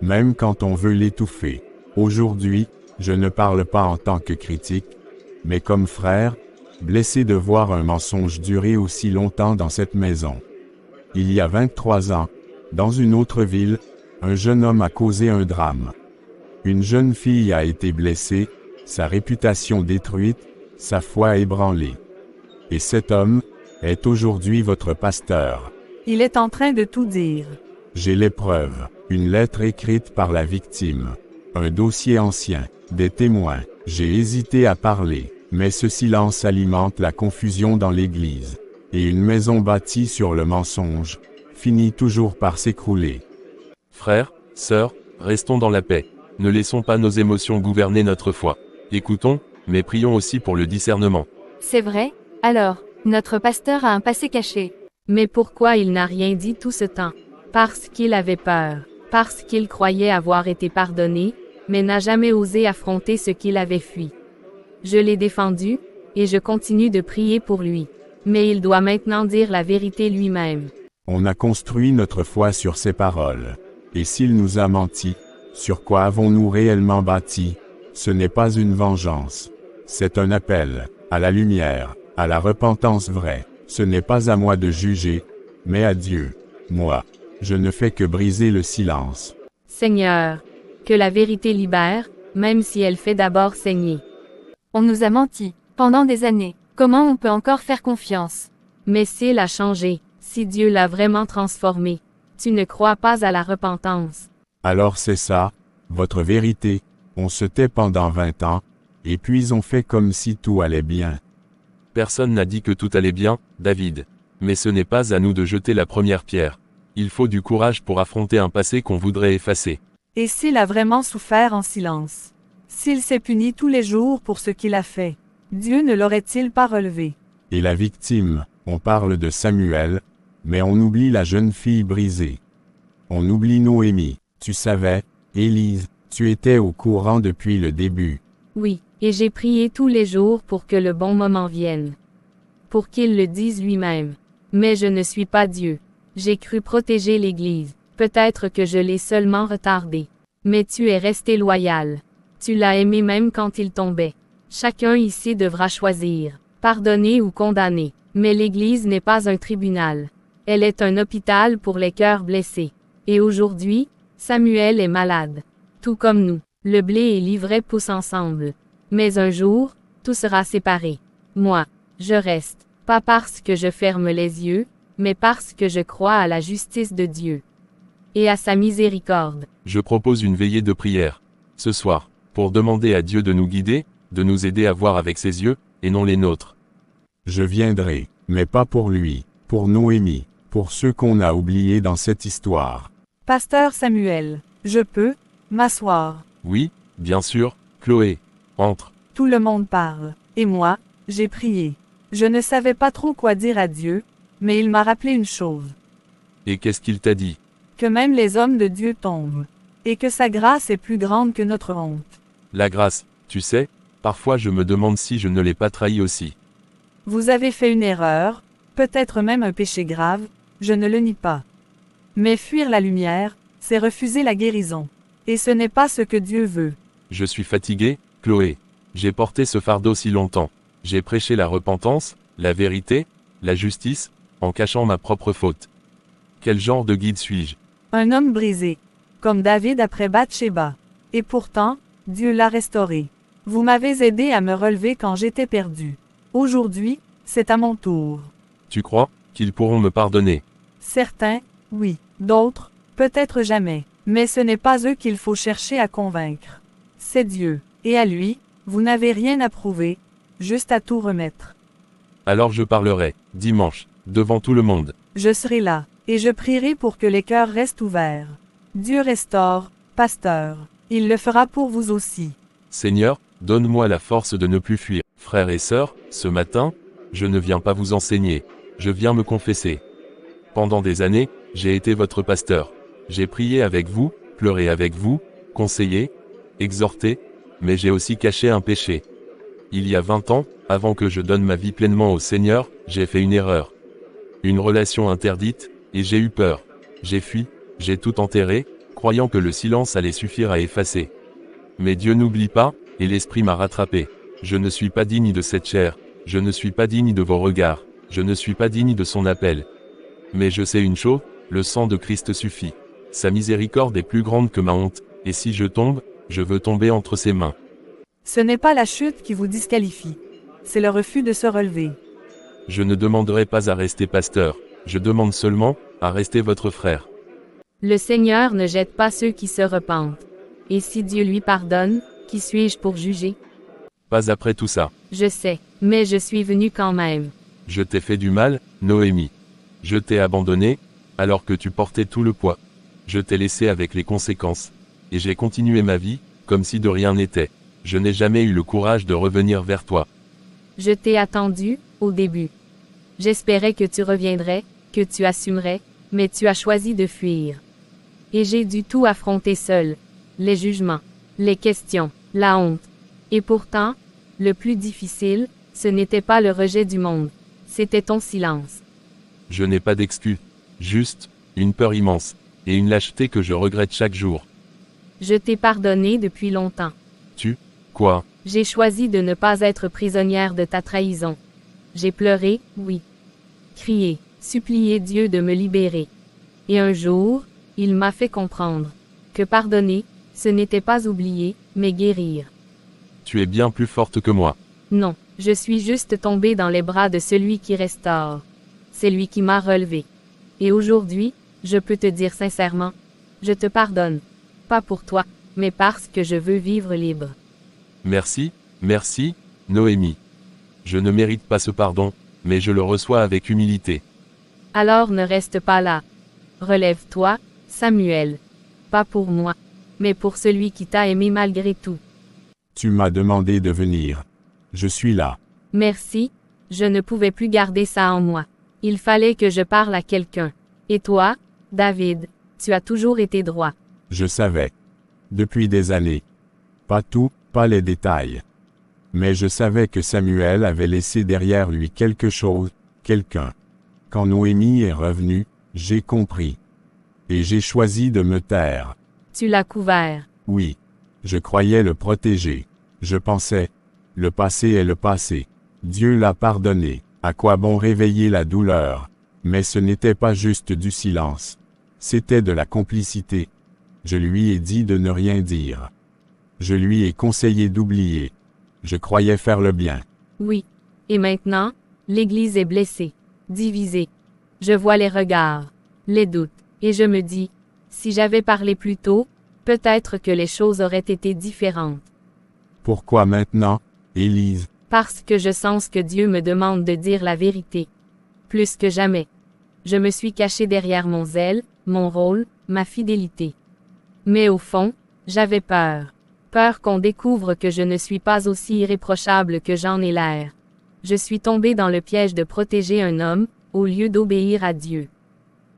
Même quand on veut l'étouffer. Aujourd'hui, je ne parle pas en tant que critique, mais comme frère, blessé de voir un mensonge durer aussi longtemps dans cette maison. Il y a 23 ans, Dans une autre ville, un jeune homme a causé un drame. Une jeune fille a été blessée, sa réputation détruite, sa foi ébranlée. Et cet homme est aujourd'hui votre pasteur.
Il est en train de tout dire.
J'ai les preuves, une lettre écrite par la victime, un dossier ancien, des témoins. J'ai hésité à parler, mais ce silence alimente la confusion dans l'Église. Et une maison bâtie sur le mensonge finit toujours par s'écrouler.
Frères, sœurs, restons dans la paix. Ne laissons pas nos émotions gouverner notre foi. Écoutons, mais prions aussi pour le discernement.
C'est vrai? Alors, notre pasteur a un passé caché.
Mais pourquoi il n'a rien dit tout ce temps? Parce qu'il avait peur, parce qu'il croyait avoir été pardonné, mais n'a jamais osé affronter ce qu'il avait fui. Je l'ai défendu, et je continue de prier pour lui. Mais il doit maintenant dire la vérité lui-même.
On a construit notre foi sur ses paroles. Et s'il nous a menti, sur quoi avons-nous réellement bâti? Ce n'est pas une vengeance. C'est un appel, à la lumière, à la repentance vraie. Ce n'est pas à moi de juger, mais à Dieu. Moi, je ne fais que briser le silence.
Seigneur, que la vérité libère, même si elle fait d'abord saigner.
On nous a menti, pendant des années. Comment on peut encore faire confiance?
Mais s'il a changé, si Dieu l'a vraiment transformé, tu ne crois pas à la repentance.
Alors c'est ça, votre vérité. On se tait pendant 20 ans, et puis on fait comme si tout allait bien.
Personne n'a dit que tout allait bien, David. Mais ce n'est pas à nous de jeter la première pierre. Il faut du courage pour affronter un passé qu'on voudrait effacer.
Et s'il a vraiment souffert en silence? S'il s'est puni tous les jours pour ce qu'il a fait, Dieu ne l'aurait-il pas relevé?
Et la victime, on parle de Samuel, mais on oublie la jeune fille brisée. On oublie Noémie. Tu savais, Élise, tu étais au courant depuis le début.
Oui, et j'ai prié tous les jours pour que le bon moment vienne. Pour qu'il le dise lui-même. Mais je ne suis pas Dieu. J'ai cru protéger l'Église. Peut-être que je l'ai seulement retardé. Mais tu es resté loyal. Tu l'as aimé même quand il tombait. Chacun ici devra choisir, pardonner ou condamner. Mais l'Église n'est pas un tribunal. Elle est un hôpital pour les cœurs blessés. Et aujourd'hui, Samuel est malade. Tout comme nous. Le blé et l'ivraie poussent ensemble. Mais un jour, tout sera séparé. Moi, je reste, pas parce que je ferme les yeux, mais parce que je crois à la justice de Dieu. Et à sa miséricorde.
Je propose une veillée de prière, ce soir, pour demander à Dieu de nous guider, de nous aider à voir avec ses yeux, et non les nôtres.
Je viendrai, mais pas pour lui, pour Noémie, pour ceux qu'on a oubliés dans cette histoire.
Pasteur Samuel, je peux m'asseoir.
Oui, bien sûr, Chloé. Entre.
Tout le monde parle. Et moi, j'ai prié. Je ne savais pas trop quoi dire à Dieu, mais il m'a rappelé une chose.
Et qu'est-ce qu'il t'a dit?
Que même les hommes de Dieu tombent. Et que sa grâce est plus grande que notre honte.
La grâce, tu sais, parfois je me demande si je ne l'ai pas trahi aussi.
Vous avez fait une erreur, peut-être même un péché grave, je ne le nie pas. Mais fuir la lumière, c'est refuser la guérison. Et ce n'est pas ce que Dieu veut.
Je suis fatigué, Chloé. J'ai porté ce fardeau si longtemps. J'ai prêché la repentance, la vérité, la justice, en cachant ma propre faute. Quel genre de guide suis-je?
Un homme brisé, comme David après Bathsheba. Et pourtant, Dieu l'a restauré. Vous m'avez aidé à me relever quand j'étais perdu. Aujourd'hui, c'est à mon tour.
Tu crois qu'ils pourront me pardonner?
Certains, oui. D'autres, peut-être jamais. Mais ce n'est pas eux qu'il faut chercher à convaincre. C'est Dieu. Et à lui, vous n'avez rien à prouver, juste à tout remettre.
Alors je parlerai, dimanche, devant tout le monde.
Je serai là, et je prierai pour que les cœurs restent ouverts. Dieu restaure, pasteur. Il le fera pour vous aussi.
Seigneur, donne-moi la force de ne plus fuir. Frères et sœurs, ce matin, je ne viens pas vous enseigner, je viens me confesser. Pendant des années, j'ai été votre pasteur. J'ai prié avec vous, pleuré avec vous, conseillé, exhorté, mais j'ai aussi caché un péché. Il y a 20 ans, avant que je donne ma vie pleinement au Seigneur, j'ai fait une erreur. Une relation interdite, et j'ai eu peur. J'ai fui, j'ai tout enterré, croyant que le silence allait suffire à effacer. Mais Dieu n'oublie pas, et l'Esprit m'a rattrapé. Je ne suis pas digne de cette chair, je ne suis pas digne de vos regards, je ne suis pas digne de son appel. Mais je sais une chose, Le sang de Christ suffit. Sa miséricorde est plus grande que ma honte, et si je tombe, je veux tomber entre ses mains.
Ce n'est pas la chute qui vous disqualifie. C'est le refus de se relever.
Je ne demanderai pas à rester pasteur, je demande seulement, à rester votre frère.
Le Seigneur ne jette pas ceux qui se repentent. Et si Dieu lui pardonne, qui suis-je pour juger?
Pas après tout ça.
Je sais, mais je suis venu quand même.
Je t'ai fait du mal, Noémie. Je t'ai abandonné, alors que tu portais tout le poids. Je t'ai laissé avec les conséquences. Et j'ai continué ma vie, comme si de rien n'était. Je n'ai jamais eu le courage de revenir vers toi.
Je t'ai attendu, au début. J'espérais que tu reviendrais, que tu assumerais, mais tu as choisi de fuir. Et j'ai dû tout affronter seul. Les jugements, les questions, la honte. Et pourtant, le plus difficile, ce n'était pas le rejet du monde. C'était ton silence.
Je n'ai pas d'excuse. Juste, une peur immense. Et une lâcheté que je regrette chaque jour.
Je t'ai pardonné depuis longtemps.
Quoi?
J'ai choisi de ne pas être prisonnière de ta trahison. J'ai pleuré, oui. Crié, supplié Dieu de me libérer. Et un jour, il m'a fait comprendre que pardonner, ce n'était pas oublier, mais guérir.
Tu es bien plus forte que moi.
Non, je suis juste tombée dans les bras de celui qui restaure. C'est lui qui m'a relevé. Et aujourd'hui, je peux te dire sincèrement, je te pardonne. Pas pour toi, mais parce que je veux vivre libre.
Merci, Noémie. Je ne mérite pas ce pardon, mais je le reçois avec humilité.
Alors ne reste pas là. Relève-toi, Samuel. Pas pour moi, mais pour celui qui t'a aimé malgré tout.
Tu m'as demandé de venir. Je suis là.
Merci, je ne pouvais plus garder ça en moi. Il fallait que je parle à quelqu'un. Et toi, David, tu as toujours été droit.
Je savais. Depuis des années. Pas tout, pas les détails. Mais je savais que Samuel avait laissé derrière lui quelque chose, quelqu'un. Quand Noémie est revenue, j'ai compris. Et j'ai choisi de me taire.
Tu l'as couvert.
Oui. Je croyais le protéger. Je pensais, le passé est le passé. Dieu l'a pardonné. À quoi bon réveiller la douleur? Mais ce n'était pas juste du silence. C'était de la complicité. Je lui ai dit de ne rien dire. Je lui ai conseillé d'oublier. Je croyais faire le bien.
Oui. Et maintenant, l'Église est blessée, divisée. Je vois les regards, les doutes, et je me dis, si j'avais parlé plus tôt, peut-être que les choses auraient été différentes.
Pourquoi maintenant, Élise?
Parce que je sens que Dieu me demande de dire la vérité. Plus que jamais. Je me suis caché derrière mon zèle, mon rôle, ma fidélité. Mais au fond, j'avais peur. Peur qu'on découvre que je ne suis pas aussi irréprochable que j'en ai l'air. Je suis tombé dans le piège de protéger un homme, au lieu d'obéir à Dieu.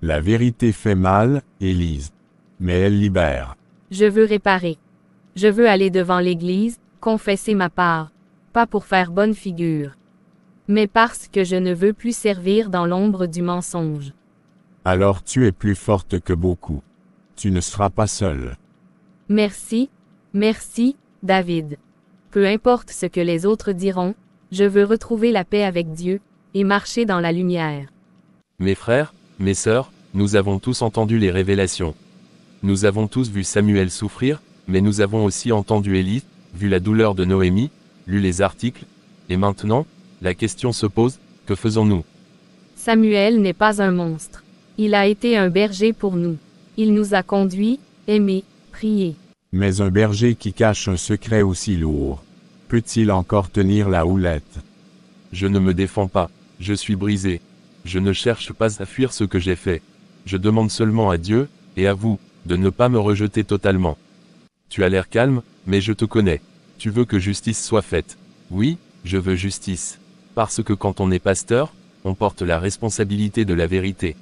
La vérité fait mal, Élise. Mais elle libère.
Je veux réparer. Je veux aller devant l'Église, confesser ma part. Pas pour faire bonne figure. Mais parce que je ne veux plus servir dans l'ombre du mensonge.
Alors tu es plus forte que beaucoup. Tu ne seras pas seule.
Merci, David. Peu importe ce que les autres diront, je veux retrouver la paix avec Dieu, et marcher dans la lumière.
Mes frères, mes sœurs, nous avons tous entendu les révélations. Nous avons tous vu Samuel souffrir, mais nous avons aussi entendu Élie, vu la douleur de Noémie, lu les articles, et maintenant, la question se pose, que faisons-nous?
Samuel n'est pas un monstre. Il a été un berger pour nous. Il nous a conduits, aimés, priés.
Mais un berger qui cache un secret aussi lourd, peut-il encore tenir la houlette?
Je ne me défends pas, je suis brisé. Je ne cherche pas à fuir ce que j'ai fait. Je demande seulement à Dieu, et à vous, de ne pas me rejeter totalement. Tu as l'air calme, mais je te connais. Tu veux que justice soit faite. Oui, je veux justice. Parce que quand on est pasteur, on porte la responsabilité de la vérité.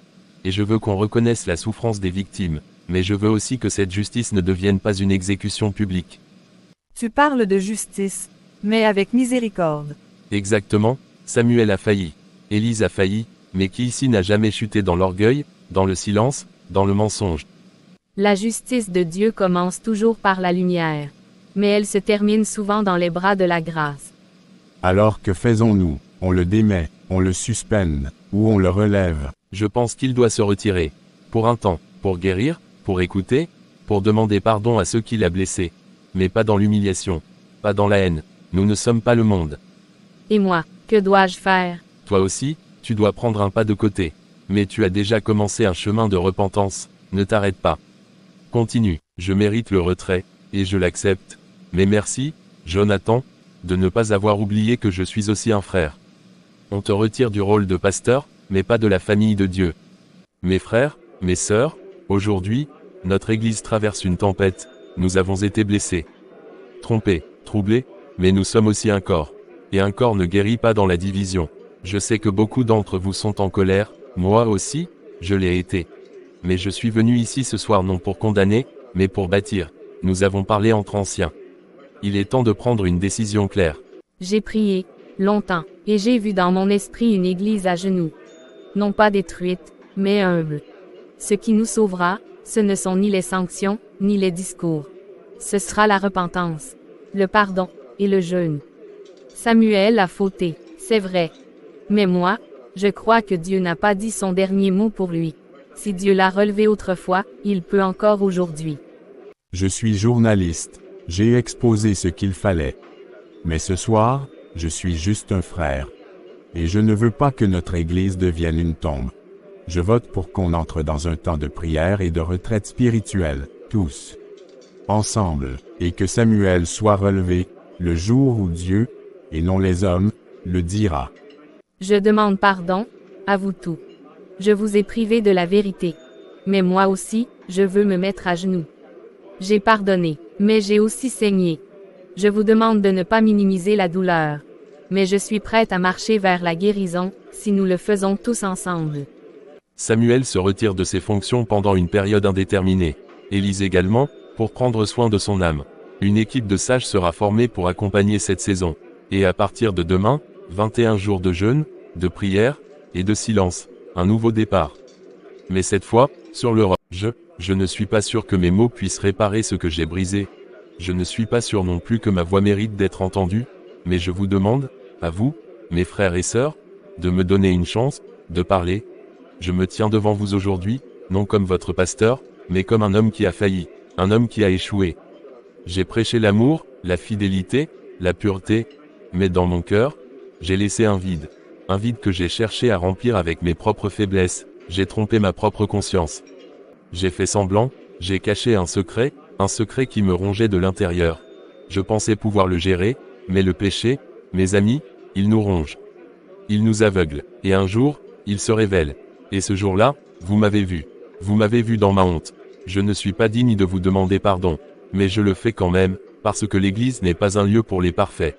Et je veux qu'on reconnaisse la souffrance des victimes, mais je veux aussi que cette justice ne devienne pas une exécution publique.
Tu parles de justice, mais avec miséricorde.
Exactement, Samuel a failli. Élise a failli, mais qui ici n'a jamais chuté dans l'orgueil, dans le silence, dans le mensonge?
La justice de Dieu commence toujours par la lumière, mais elle se termine souvent dans les bras de la grâce.
Alors que faisons-nous? On le démet, on le suspende, ou on le relève?
Je pense qu'il doit se retirer. Pour un temps, pour guérir, pour écouter, pour demander pardon à ceux qui l'ont blessé. Mais pas dans l'humiliation, pas dans la haine. Nous ne sommes pas le monde.
Et moi, que dois-je faire?
Toi aussi, tu dois prendre un pas de côté. Mais tu as déjà commencé un chemin de repentance, ne t'arrête pas. Continue, je mérite le retrait, et je l'accepte. Mais merci, Jonathan, de ne pas avoir oublié que je suis aussi un frère. On te retire du rôle de pasteur, mais pas de la famille de Dieu. Mes frères, mes sœurs, aujourd'hui, notre Église traverse une tempête, nous avons été blessés. Trompés, troublés, mais nous sommes aussi un corps. Et un corps ne guérit pas dans la division. Je sais que beaucoup d'entre vous sont en colère, moi aussi, je l'ai été. Mais je suis venu ici ce soir non pour condamner, mais pour bâtir. Nous avons parlé entre anciens. Il est temps de prendre une décision claire.
J'ai prié, longtemps, et j'ai vu dans mon esprit une église à genoux. Non pas détruite, mais humble. Ce qui nous sauvera, ce ne sont ni les sanctions, ni les discours. Ce sera la repentance, le pardon, et le jeûne. Samuel a fauté, c'est vrai. Mais moi, je crois que Dieu n'a pas dit son dernier mot pour lui. Si Dieu l'a relevé autrefois, il peut encore aujourd'hui.
Je suis journaliste. J'ai exposé ce qu'il fallait. Mais ce soir, je suis juste un frère. Et je ne veux pas que notre Église devienne une tombe. Je vote pour qu'on entre dans un temps de prière et de retraite spirituelle, tous. Ensemble, et que Samuel soit relevé, le jour où Dieu, et non les hommes, le dira.
Je demande pardon, à vous tous. Je vous ai privé de la vérité. Mais moi aussi, je veux me mettre à genoux. J'ai pardonné, mais j'ai aussi saigné. Je vous demande de ne pas minimiser la douleur. Mais je suis prête à marcher vers la guérison, si nous le faisons tous ensemble.
Samuel se retire de ses fonctions pendant une période indéterminée. Élise également, pour prendre soin de son âme. Une équipe de sages sera formée pour accompagner cette saison. Et à partir de demain, 21 jours de jeûne, de prière, et de silence, un nouveau départ. Mais cette fois, sur le roc, je ne suis pas sûr que mes mots puissent réparer ce que j'ai brisé. Je ne suis pas sûr non plus que ma voix mérite d'être entendue, mais je vous demande, à vous, mes frères et sœurs, de me donner une chance, de parler. Je me tiens devant vous aujourd'hui, non comme votre pasteur, mais comme un homme qui a failli, un homme qui a échoué. J'ai prêché l'amour, la fidélité, la pureté, mais dans mon cœur, j'ai laissé un vide que j'ai cherché à remplir avec mes propres faiblesses, j'ai trompé ma propre conscience. J'ai fait semblant, j'ai caché un secret qui me rongeait de l'intérieur. Je pensais pouvoir le gérer, mais le péché, mes amis, il nous ronge. Il nous aveugle, et un jour, il se révèle. Et ce jour-là, vous m'avez vu. Vous m'avez vu dans ma honte. Je ne suis pas digne de vous demander pardon, mais je le fais quand même, parce que l'Église n'est pas un lieu pour les parfaits.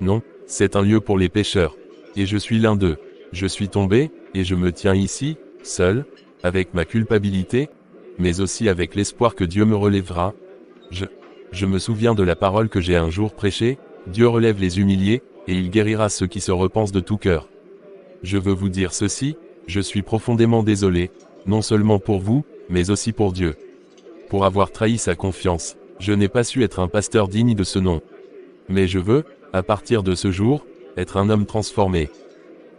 Non, c'est un lieu pour les pécheurs. Et je suis l'un d'eux. Je suis tombé, et je me tiens ici, seul, avec ma culpabilité, mais aussi avec l'espoir que Dieu me relèvera. Je me souviens de la parole que j'ai un jour prêchée, Dieu relève les humiliés, et il guérira ceux qui se repensent de tout cœur. Je veux vous dire ceci, je suis profondément désolé, non seulement pour vous, mais aussi pour Dieu. Pour avoir trahi sa confiance, je n'ai pas su être un pasteur digne de ce nom. Mais je veux, à partir de ce jour, être un homme transformé.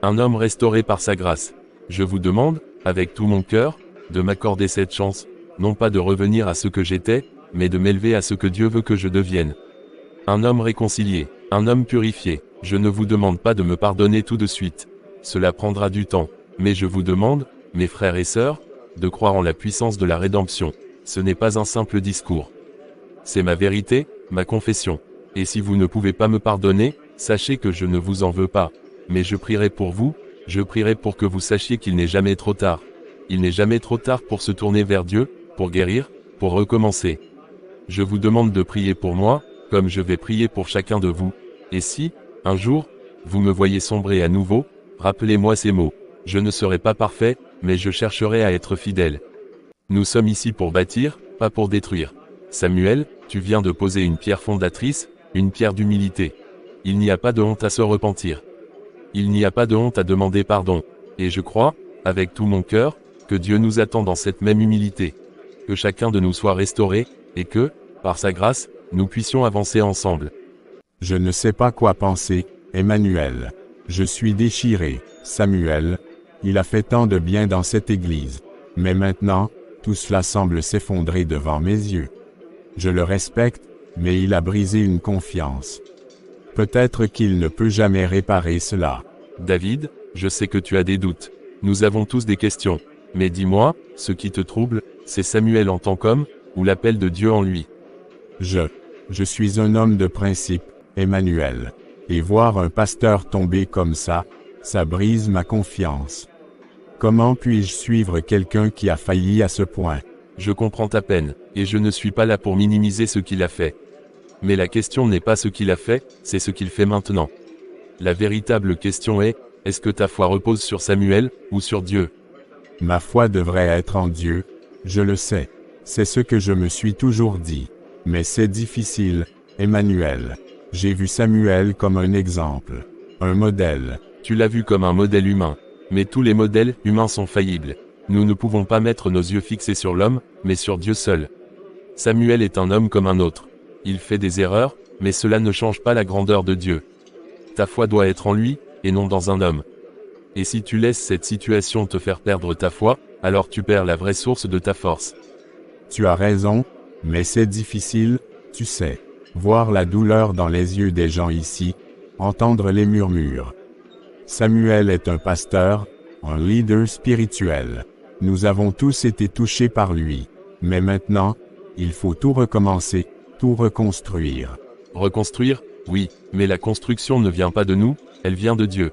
Un homme restauré par sa grâce. Je vous demande, avec tout mon cœur, de m'accorder cette chance, non pas de revenir à ce que j'étais, mais de m'élever à ce que Dieu veut que je devienne. Un homme réconcilié, un homme purifié. Je ne vous demande pas de me pardonner tout de suite. Cela prendra du temps, mais je vous demande, mes frères et sœurs, de croire en la puissance de la rédemption. Ce n'est pas un simple discours. C'est ma vérité, ma confession. Et si vous ne pouvez pas me pardonner, sachez que je ne vous en veux pas. Mais je prierai pour vous, je prierai pour que vous sachiez qu'il n'est jamais trop tard. Il n'est jamais trop tard pour se tourner vers Dieu, pour guérir, pour recommencer. Je vous demande de prier pour moi, comme je vais prier pour chacun de vous. Et si, un jour, vous me voyez sombrer à nouveau, rappelez-moi ces mots. Je ne serai pas parfait, mais je chercherai à être fidèle. Nous sommes ici pour bâtir, pas pour détruire. Samuel, tu viens de poser une pierre fondatrice, une pierre d'humilité. Il n'y a pas de honte à se repentir. Il n'y a pas de honte à demander pardon. Et je crois, avec tout mon cœur, que Dieu nous attend dans cette même humilité. Que chacun de nous soit restauré, et que, par sa grâce, nous puissions avancer ensemble.
Je ne sais pas quoi penser, Emmanuel. Je suis déchiré, Samuel. Il a fait tant de bien dans cette église. Mais maintenant, tout cela semble s'effondrer devant mes yeux. Je le respecte, mais il a brisé une confiance. Peut-être qu'il ne peut jamais réparer cela.
David, je sais que tu as des doutes. Nous avons tous des questions. Mais dis-moi, ce qui te trouble, c'est Samuel en tant qu'homme, ou l'appel de Dieu en lui?
Je suis un homme de principe, Emmanuel. Et voir un pasteur tomber comme ça brise ma confiance. Comment puis-je suivre quelqu'un qui a failli à ce point?
Je comprends ta peine, et je ne suis pas là pour minimiser ce qu'il a fait. Mais la question n'est pas ce qu'il a fait, c'est ce qu'il fait maintenant. La véritable question est-ce que ta foi repose sur Samuel, ou sur Dieu?
Ma foi devrait être en Dieu, je le sais. C'est ce que je me suis toujours dit. Mais c'est difficile, Emmanuel. J'ai vu Samuel comme un exemple, un modèle.
Tu l'as vu comme un modèle humain. Mais tous les modèles humains sont faillibles. Nous ne pouvons pas mettre nos yeux fixés sur l'homme, mais sur Dieu seul. Samuel est un homme comme un autre. Il fait des erreurs, mais cela ne change pas la grandeur de Dieu. Ta foi doit être en lui, et non dans un homme. Et si tu laisses cette situation te faire perdre ta foi, alors tu perds la vraie source de ta force.
Tu as raison, mais c'est difficile, tu sais. Voir la douleur dans les yeux des gens ici, entendre les murmures. Samuel est un pasteur, un leader spirituel. Nous avons tous été touchés par lui. Mais maintenant, il faut tout recommencer, tout reconstruire.
Reconstruire, oui, mais la construction ne vient pas de nous, elle vient de Dieu.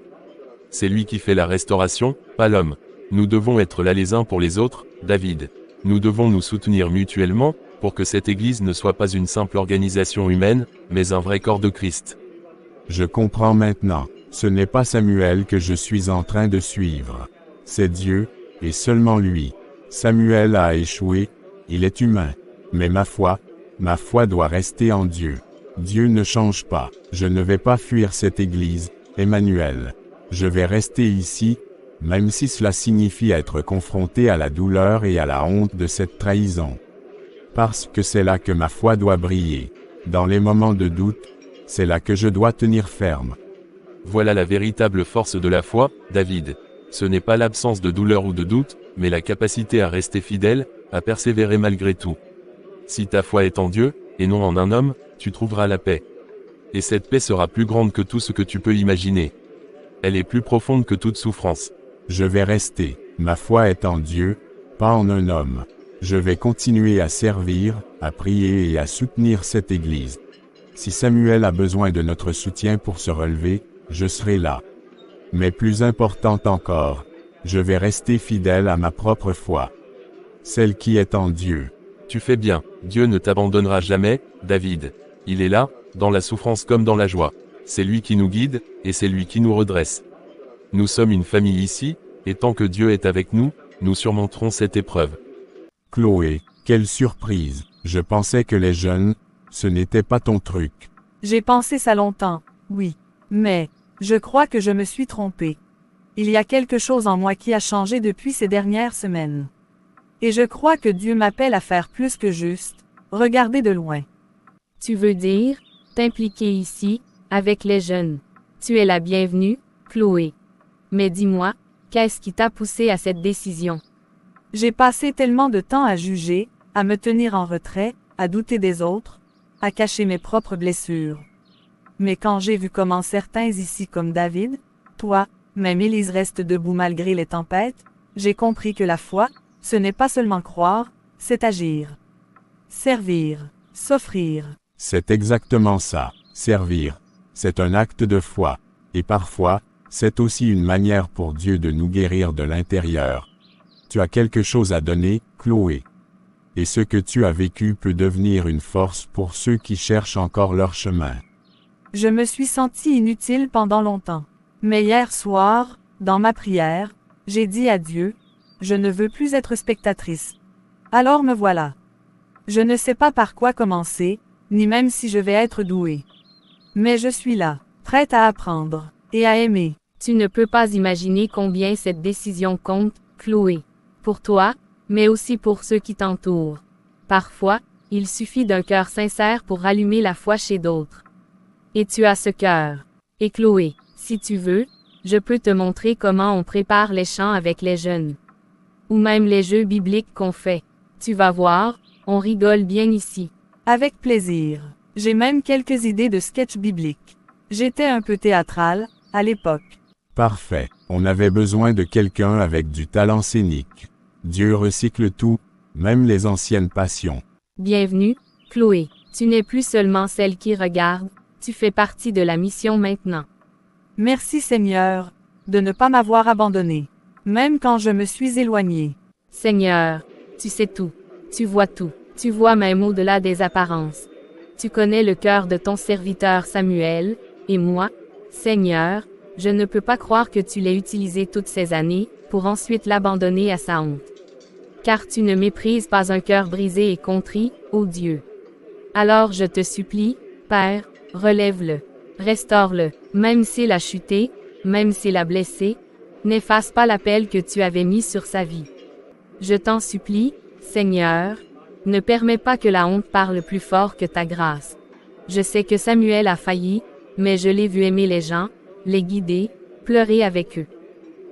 C'est lui qui fait la restauration, pas l'homme. Nous devons être là les uns pour les autres, David. Nous devons nous soutenir mutuellement, pour que cette Église ne soit pas une simple organisation humaine, mais un vrai corps de Christ.
Je comprends maintenant. Ce n'est pas Samuel que je suis en train de suivre. C'est Dieu, et seulement lui. Samuel a échoué, il est humain. Mais ma foi doit rester en Dieu. Dieu ne change pas. Je ne vais pas fuir cette Église, Emmanuel. Je vais rester ici, même si cela signifie être confronté à la douleur et à la honte de cette trahison. Parce que c'est là que ma foi doit briller. Dans les moments de doute, c'est là que je dois tenir ferme.
Voilà la véritable force de la foi, David. Ce n'est pas l'absence de douleur ou de doute, mais la capacité à rester fidèle, à persévérer malgré tout. Si ta foi est en Dieu, et non en un homme, tu trouveras la paix. Et cette paix sera plus grande que tout ce que tu peux imaginer. Elle est plus profonde que toute souffrance.
Je vais rester. Ma foi est en Dieu, pas en un homme. Je vais continuer à servir, à prier et à soutenir cette Église. Si Samuel a besoin de notre soutien pour se relever, je serai là. Mais plus important encore, je vais rester fidèle à ma propre foi. Celle qui est en Dieu.
Tu fais bien, Dieu ne t'abandonnera jamais, David. Il est là, dans la souffrance comme dans la joie. C'est lui qui nous guide, et c'est lui qui nous redresse. Nous sommes une famille ici, et tant que Dieu est avec nous, nous surmonterons cette épreuve.
Chloé, quelle surprise. Je pensais que les jeunes, ce n'était pas ton truc.
J'ai pensé ça longtemps, oui. Mais, je crois que je me suis trompée. Il y a quelque chose en moi qui a changé depuis ces dernières semaines. Et je crois que Dieu m'appelle à faire plus que juste, regarder de loin.
Tu veux dire, t'impliquer ici, avec les jeunes. Tu es la bienvenue, Chloé. Mais dis-moi, qu'est-ce qui t'a poussé à cette décision?
J'ai passé tellement de temps à juger, à me tenir en retrait, à douter des autres, à cacher mes propres blessures. Mais quand j'ai vu comment certains ici comme David, toi, même Élise reste debout malgré les tempêtes, j'ai compris que la foi, ce n'est pas seulement croire, c'est agir. Servir, s'offrir.
C'est exactement ça, servir. C'est un acte de foi. Et parfois, c'est aussi une manière pour Dieu de nous guérir de l'intérieur. Tu as quelque chose à donner, Chloé. Et ce que tu as vécu peut devenir une force pour ceux qui cherchent encore leur chemin.
Je me suis sentie inutile pendant longtemps. Mais hier soir, dans ma prière, j'ai dit à Dieu, je ne veux plus être spectatrice. Alors me voilà. Je ne sais pas par quoi commencer, ni même si je vais être douée. Mais je suis là, prête à apprendre, et à aimer.
Tu ne peux pas imaginer combien cette décision compte, Chloé. Pour toi, mais aussi pour ceux qui t'entourent. Parfois, il suffit d'un cœur sincère pour rallumer la foi chez d'autres. Et tu as ce cœur. Et Chloé, si tu veux, je peux te montrer comment on prépare les chants avec les jeunes. ou même les jeux bibliques qu'on fait. Tu vas voir, on rigole bien ici.
Avec plaisir. J'ai même quelques idées de sketch bibliques. J'étais un peu théâtral, à l'époque.
Parfait. On avait besoin de quelqu'un avec du talent scénique. Dieu recycle tout, même les anciennes passions.
Bienvenue, Chloé. Tu n'es plus seulement celle qui regarde, tu fais partie de la mission maintenant.
Merci Seigneur, de ne pas m'avoir abandonné, même quand je me suis éloigné.
Seigneur, tu sais tout, tu vois même au-delà des apparences. Tu connais le cœur de ton serviteur Samuel, et moi, Seigneur, je ne peux pas croire que tu l'aies utilisé toutes ces années, pour ensuite l'abandonner à sa honte. Car tu ne méprises pas un cœur brisé et contrit, ô Dieu. Alors je te supplie, Père, relève-le, restaure-le, même s'il a chuté, même s'il a blessé, n'efface pas l'appel que tu avais mis sur sa vie. Je t'en supplie, Seigneur, ne permets pas que la honte parle plus fort que ta grâce. Je sais que Samuel a failli, mais je l'ai vu aimer les gens, les guider, pleurer avec eux.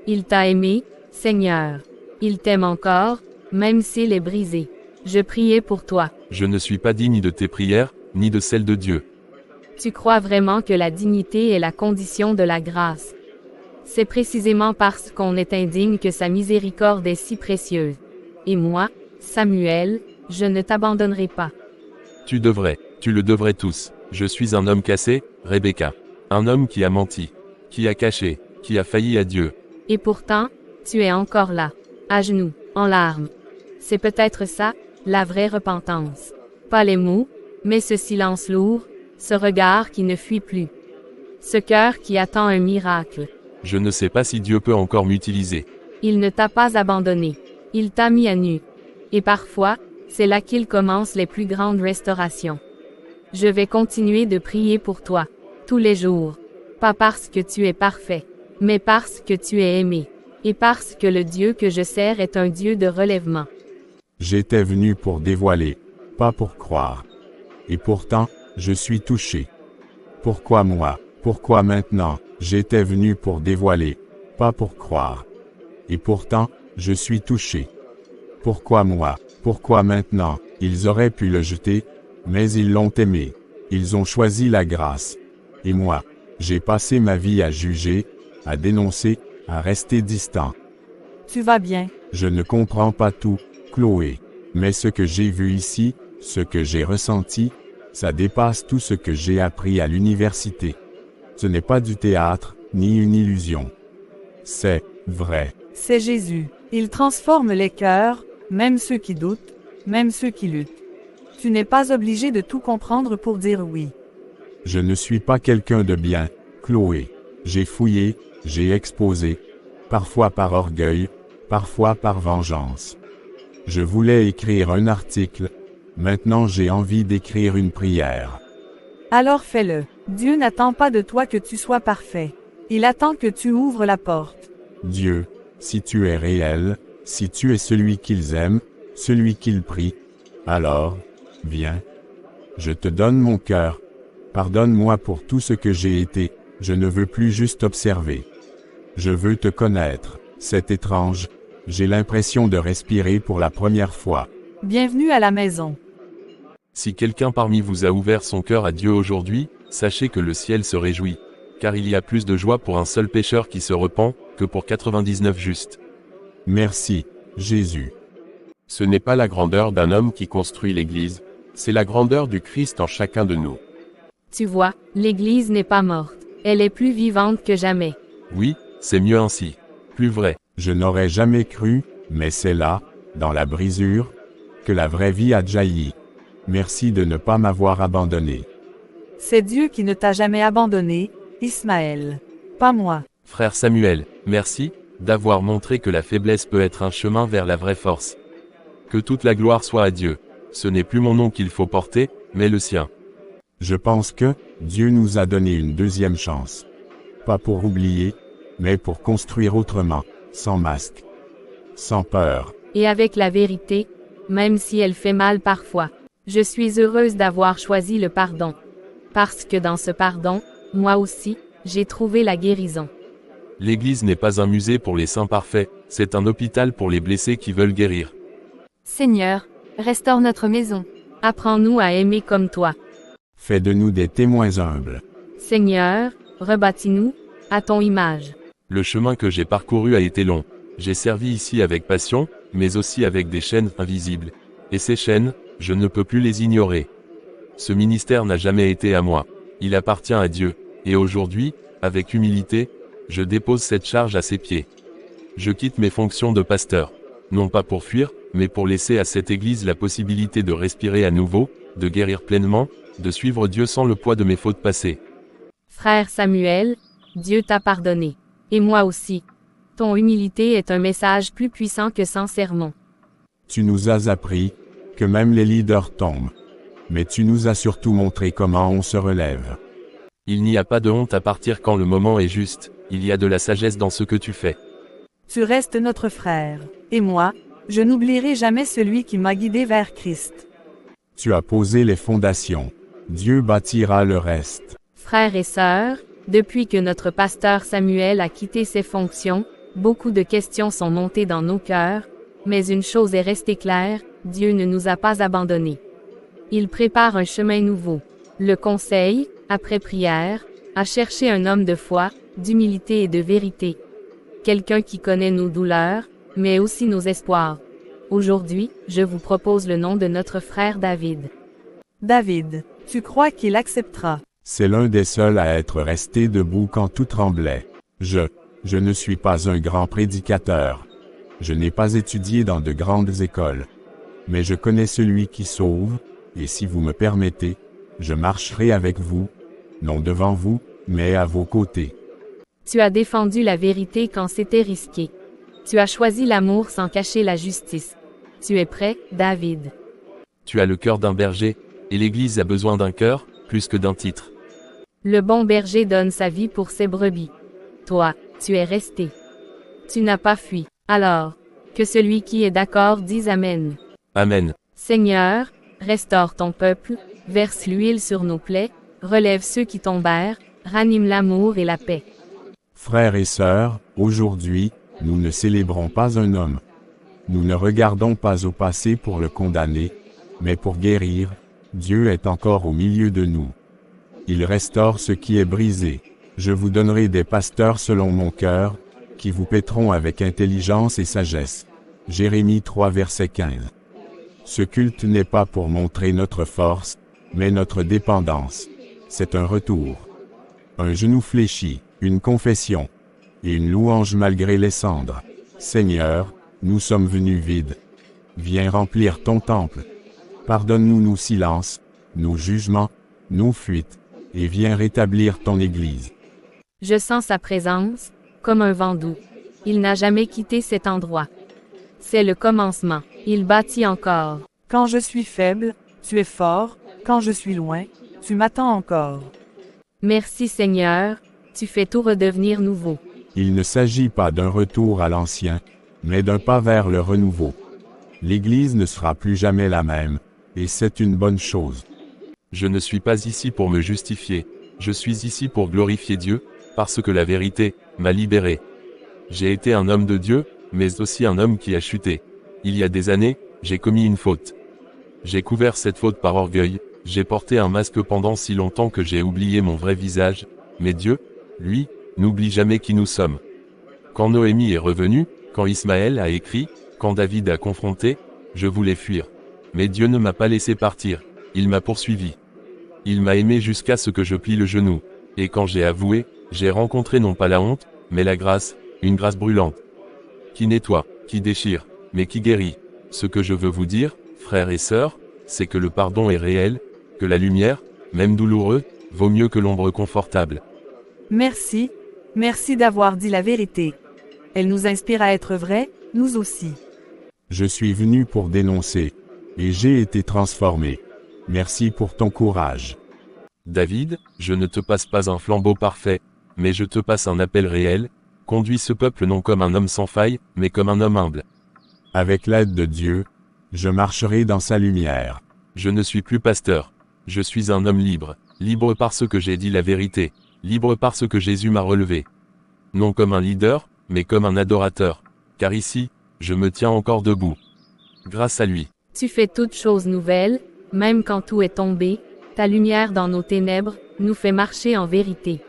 Il t'a aimé, Seigneur. Il t'aime encore, même s'il est brisé. Je priais pour toi.
Je ne suis pas digne de tes prières, ni de celles de Dieu.
Tu crois vraiment que la dignité est la condition de la grâce. C'est précisément parce qu'on est indigne que sa miséricorde est si précieuse. Et moi, Samuel, je ne t'abandonnerai pas.
Tu le devrais tous. Je suis un homme cassé, Rebecca. Un homme qui a menti, qui a caché, qui a failli à Dieu.
Et pourtant, tu es encore là, à genoux, en larmes. C'est peut-être ça, la vraie repentance. Pas les mots, mais ce silence lourd, ce regard qui ne fuit plus. Ce cœur qui attend un miracle.
Je ne sais pas si Dieu peut encore m'utiliser.
Il ne t'a pas abandonné. Il t'a mis à nu. Et parfois, c'est là qu'il commence les plus grandes restaurations. Je vais continuer de prier pour toi, tous les jours. Pas parce que tu es parfait, mais parce que tu es aimé. Et parce que le Dieu que je sers est un Dieu de relèvement.
J'étais venu pour dévoiler, pas pour croire. Et pourtant, je suis touché. Pourquoi moi? Pourquoi maintenant? J'étais venu pour dévoiler, pas pour croire. Et pourtant, je suis touché. Pourquoi moi? Pourquoi maintenant? Ils auraient pu le jeter, mais ils l'ont aimé. Ils ont choisi la grâce. Et moi, j'ai passé ma vie à juger, à dénoncer, à rester distant.
Tu vas bien.
Je ne comprends pas tout, Chloé. Mais ce que j'ai vu ici, ce que j'ai ressenti, ça dépasse tout ce que j'ai appris à l'université. Ce n'est pas du théâtre, ni une illusion. C'est vrai.
C'est Jésus. Il transforme les cœurs, même ceux qui doutent, même ceux qui luttent. Tu n'es pas obligé de tout comprendre pour dire oui.
Je ne suis pas quelqu'un de bien, Chloé. J'ai fouillé, j'ai exposé, parfois par orgueil, parfois par vengeance. Je voulais écrire un article, maintenant j'ai envie d'écrire une prière.
Alors fais-le. Dieu n'attend pas de toi que tu sois parfait. Il attend que tu ouvres la porte.
Dieu, si tu es réel, si tu es celui qu'ils aiment, celui qu'ils prient, alors, viens. Je te donne mon cœur. Pardonne-moi pour tout ce que j'ai été, je ne veux plus juste observer. Je veux te connaître. C'est étrange. J'ai l'impression de respirer pour la première fois.
Bienvenue à la maison.
Si quelqu'un parmi vous a ouvert son cœur à Dieu aujourd'hui, sachez que le ciel se réjouit. Car il y a plus de joie pour un seul pécheur qui se repent, que pour 99 justes.
Merci, Jésus.
Ce n'est pas la grandeur d'un homme qui construit l'Église, c'est la grandeur du Christ en chacun de nous.
Tu vois, l'Église n'est pas morte. Elle est plus vivante que jamais.
Oui, c'est mieux ainsi. Plus vrai.
Je n'aurais jamais cru, mais c'est là, dans la brisure, que la vraie vie a jailli. Merci de ne pas m'avoir abandonné.
C'est Dieu qui ne t'a jamais abandonné, Ismaël. Pas moi.
Frère Samuel, merci, d'avoir montré que la faiblesse peut être un chemin vers la vraie force. Que toute la gloire soit à Dieu. Ce n'est plus mon nom qu'il faut porter, mais le sien.
Je pense que, Dieu nous a donné une deuxième chance. Pas pour oublier, mais pour construire autrement, sans masque, sans peur.
Et avec la vérité, même si elle fait mal parfois. Je suis heureuse d'avoir choisi le pardon. Parce que dans ce pardon, moi aussi, j'ai trouvé la guérison.
L'Église n'est pas un musée pour les saints parfaits, C'est un hôpital pour les blessés qui veulent guérir.
Seigneur, restaure notre maison.
Apprends-nous à aimer comme toi.
Fais de nous des témoins humbles.
Seigneur, rebâtis-nous, à ton image.
Le chemin que j'ai parcouru a été long. J'ai servi ici avec passion, mais aussi avec des chaînes invisibles. Et ces chaînes, je ne peux plus les ignorer. Ce ministère n'a jamais été à moi. Il appartient à Dieu. Et aujourd'hui, avec humilité, je dépose cette charge à ses pieds. Je quitte mes fonctions de pasteur. Non pas pour fuir, mais pour laisser à cette Église la possibilité de respirer à nouveau, de guérir pleinement, de suivre Dieu sans le poids de mes fautes passées.
Frère Samuel, Dieu t'a pardonné. Et moi aussi. Ton humilité est un message plus puissant que 100 sermons.
Tu nous as appris que même les leaders tombent. Mais tu nous as surtout montré comment on se relève.
Il n'y a pas de honte à partir quand le moment est juste, il y a de la sagesse dans ce que tu fais.
Tu restes notre frère. Et moi, je n'oublierai jamais celui qui m'a guidé vers Christ.
Tu as posé les fondations. Dieu bâtira le reste.
Frères et sœurs, depuis que notre pasteur Samuel a quitté ses fonctions, beaucoup de questions sont montées dans nos cœurs, mais une chose est restée claire, Dieu ne nous a pas abandonnés. Il prépare un chemin nouveau. Le conseil, après prière, a cherché un homme de foi, d'humilité et de vérité. Quelqu'un qui connaît nos douleurs, mais aussi nos espoirs. Aujourd'hui, je vous propose le nom de notre frère David.
David, tu crois qu'il acceptera?
C'est l'un des seuls à être resté debout quand tout tremblait. Je ne suis pas un grand prédicateur. Je n'ai pas étudié dans de grandes écoles. Mais je connais celui qui sauve, et si vous me permettez, je marcherai avec vous, non devant vous, mais à vos côtés.
Tu as défendu la vérité quand c'était risqué. Tu as choisi l'amour sans cacher la justice. Tu es prêt, David.
Tu as le cœur d'un berger, et l'Église a besoin d'un cœur, plus que d'un titre.
Le bon berger donne sa vie pour ses brebis. Toi, tu es resté. Tu n'as pas fui. Alors, que celui qui est d'accord dise Amen.
Amen.
Seigneur, restaure ton peuple, verse l'huile sur nos plaies, relève ceux qui tombèrent, ranime l'amour et la paix.
Frères et sœurs, aujourd'hui, nous ne célébrons pas un homme. Nous ne regardons pas au passé pour le condamner, mais pour guérir. Dieu est encore au milieu de nous. Il restaure ce qui est brisé. Je vous donnerai des pasteurs selon mon cœur, qui vous paîtront avec intelligence et sagesse. Jérémie 3 verset 15. Ce culte n'est pas pour montrer notre force, mais notre dépendance. C'est un retour. Un genou fléchi, une confession, et une louange malgré les cendres. Seigneur, nous sommes venus vides. Viens remplir ton temple. Pardonne-nous nos silences, nos jugements, nos fuites, et viens rétablir ton Église.
Je sens sa présence, comme un vent doux. Il n'a jamais quitté cet endroit. C'est le commencement. Il bâtit encore.
Quand je suis faible, tu es fort, quand je suis loin, tu m'attends encore.
Merci Seigneur, tu fais tout redevenir nouveau.
Il ne s'agit pas d'un retour à l'ancien, mais d'un pas vers le renouveau. L'Église ne sera plus jamais la même, et c'est une bonne chose.
Je ne suis pas ici pour me justifier, je suis ici pour glorifier Dieu, parce que la vérité m'a libéré. J'ai été un homme de Dieu, mais aussi un homme qui a chuté. Il y a des années, j'ai commis une faute. J'ai couvert cette faute par orgueil, j'ai porté un masque pendant si longtemps que j'ai oublié mon vrai visage, mais Dieu, lui, n'oublie jamais qui nous sommes. Quand Noémie est revenue, quand Ismaël a écrit, quand David a confronté, je voulais fuir. Mais Dieu ne m'a pas laissé partir, il m'a poursuivi. Il m'a aimé jusqu'à ce que je plie le genou. Et quand j'ai avoué, j'ai rencontré non pas la honte, mais la grâce, une grâce brûlante. Qui nettoie, qui déchire, mais qui guérit. Ce que je veux vous dire, frères et sœurs, c'est que le pardon est réel, que la lumière, même douloureuse, vaut mieux que l'ombre confortable.
Merci, merci d'avoir dit la vérité. Elle nous inspire à être vrais, nous aussi.
Je suis venu pour dénoncer, et j'ai été transformé. Merci pour ton courage.
David, je ne te passe pas un flambeau parfait, mais je te passe un appel réel, conduis ce peuple non comme un homme sans faille, mais comme un homme humble.
Avec l'aide de Dieu, je marcherai dans sa lumière.
Je ne suis plus pasteur. Je suis un homme libre, libre parce que j'ai dit la vérité, libre parce que Jésus m'a relevé. Non comme un leader, mais comme un adorateur. car ici, je me tiens encore debout. Grâce à lui.
Tu fais toutes choses nouvelles, même quand tout est tombé, ta lumière dans nos ténèbres, nous fait marcher en vérité.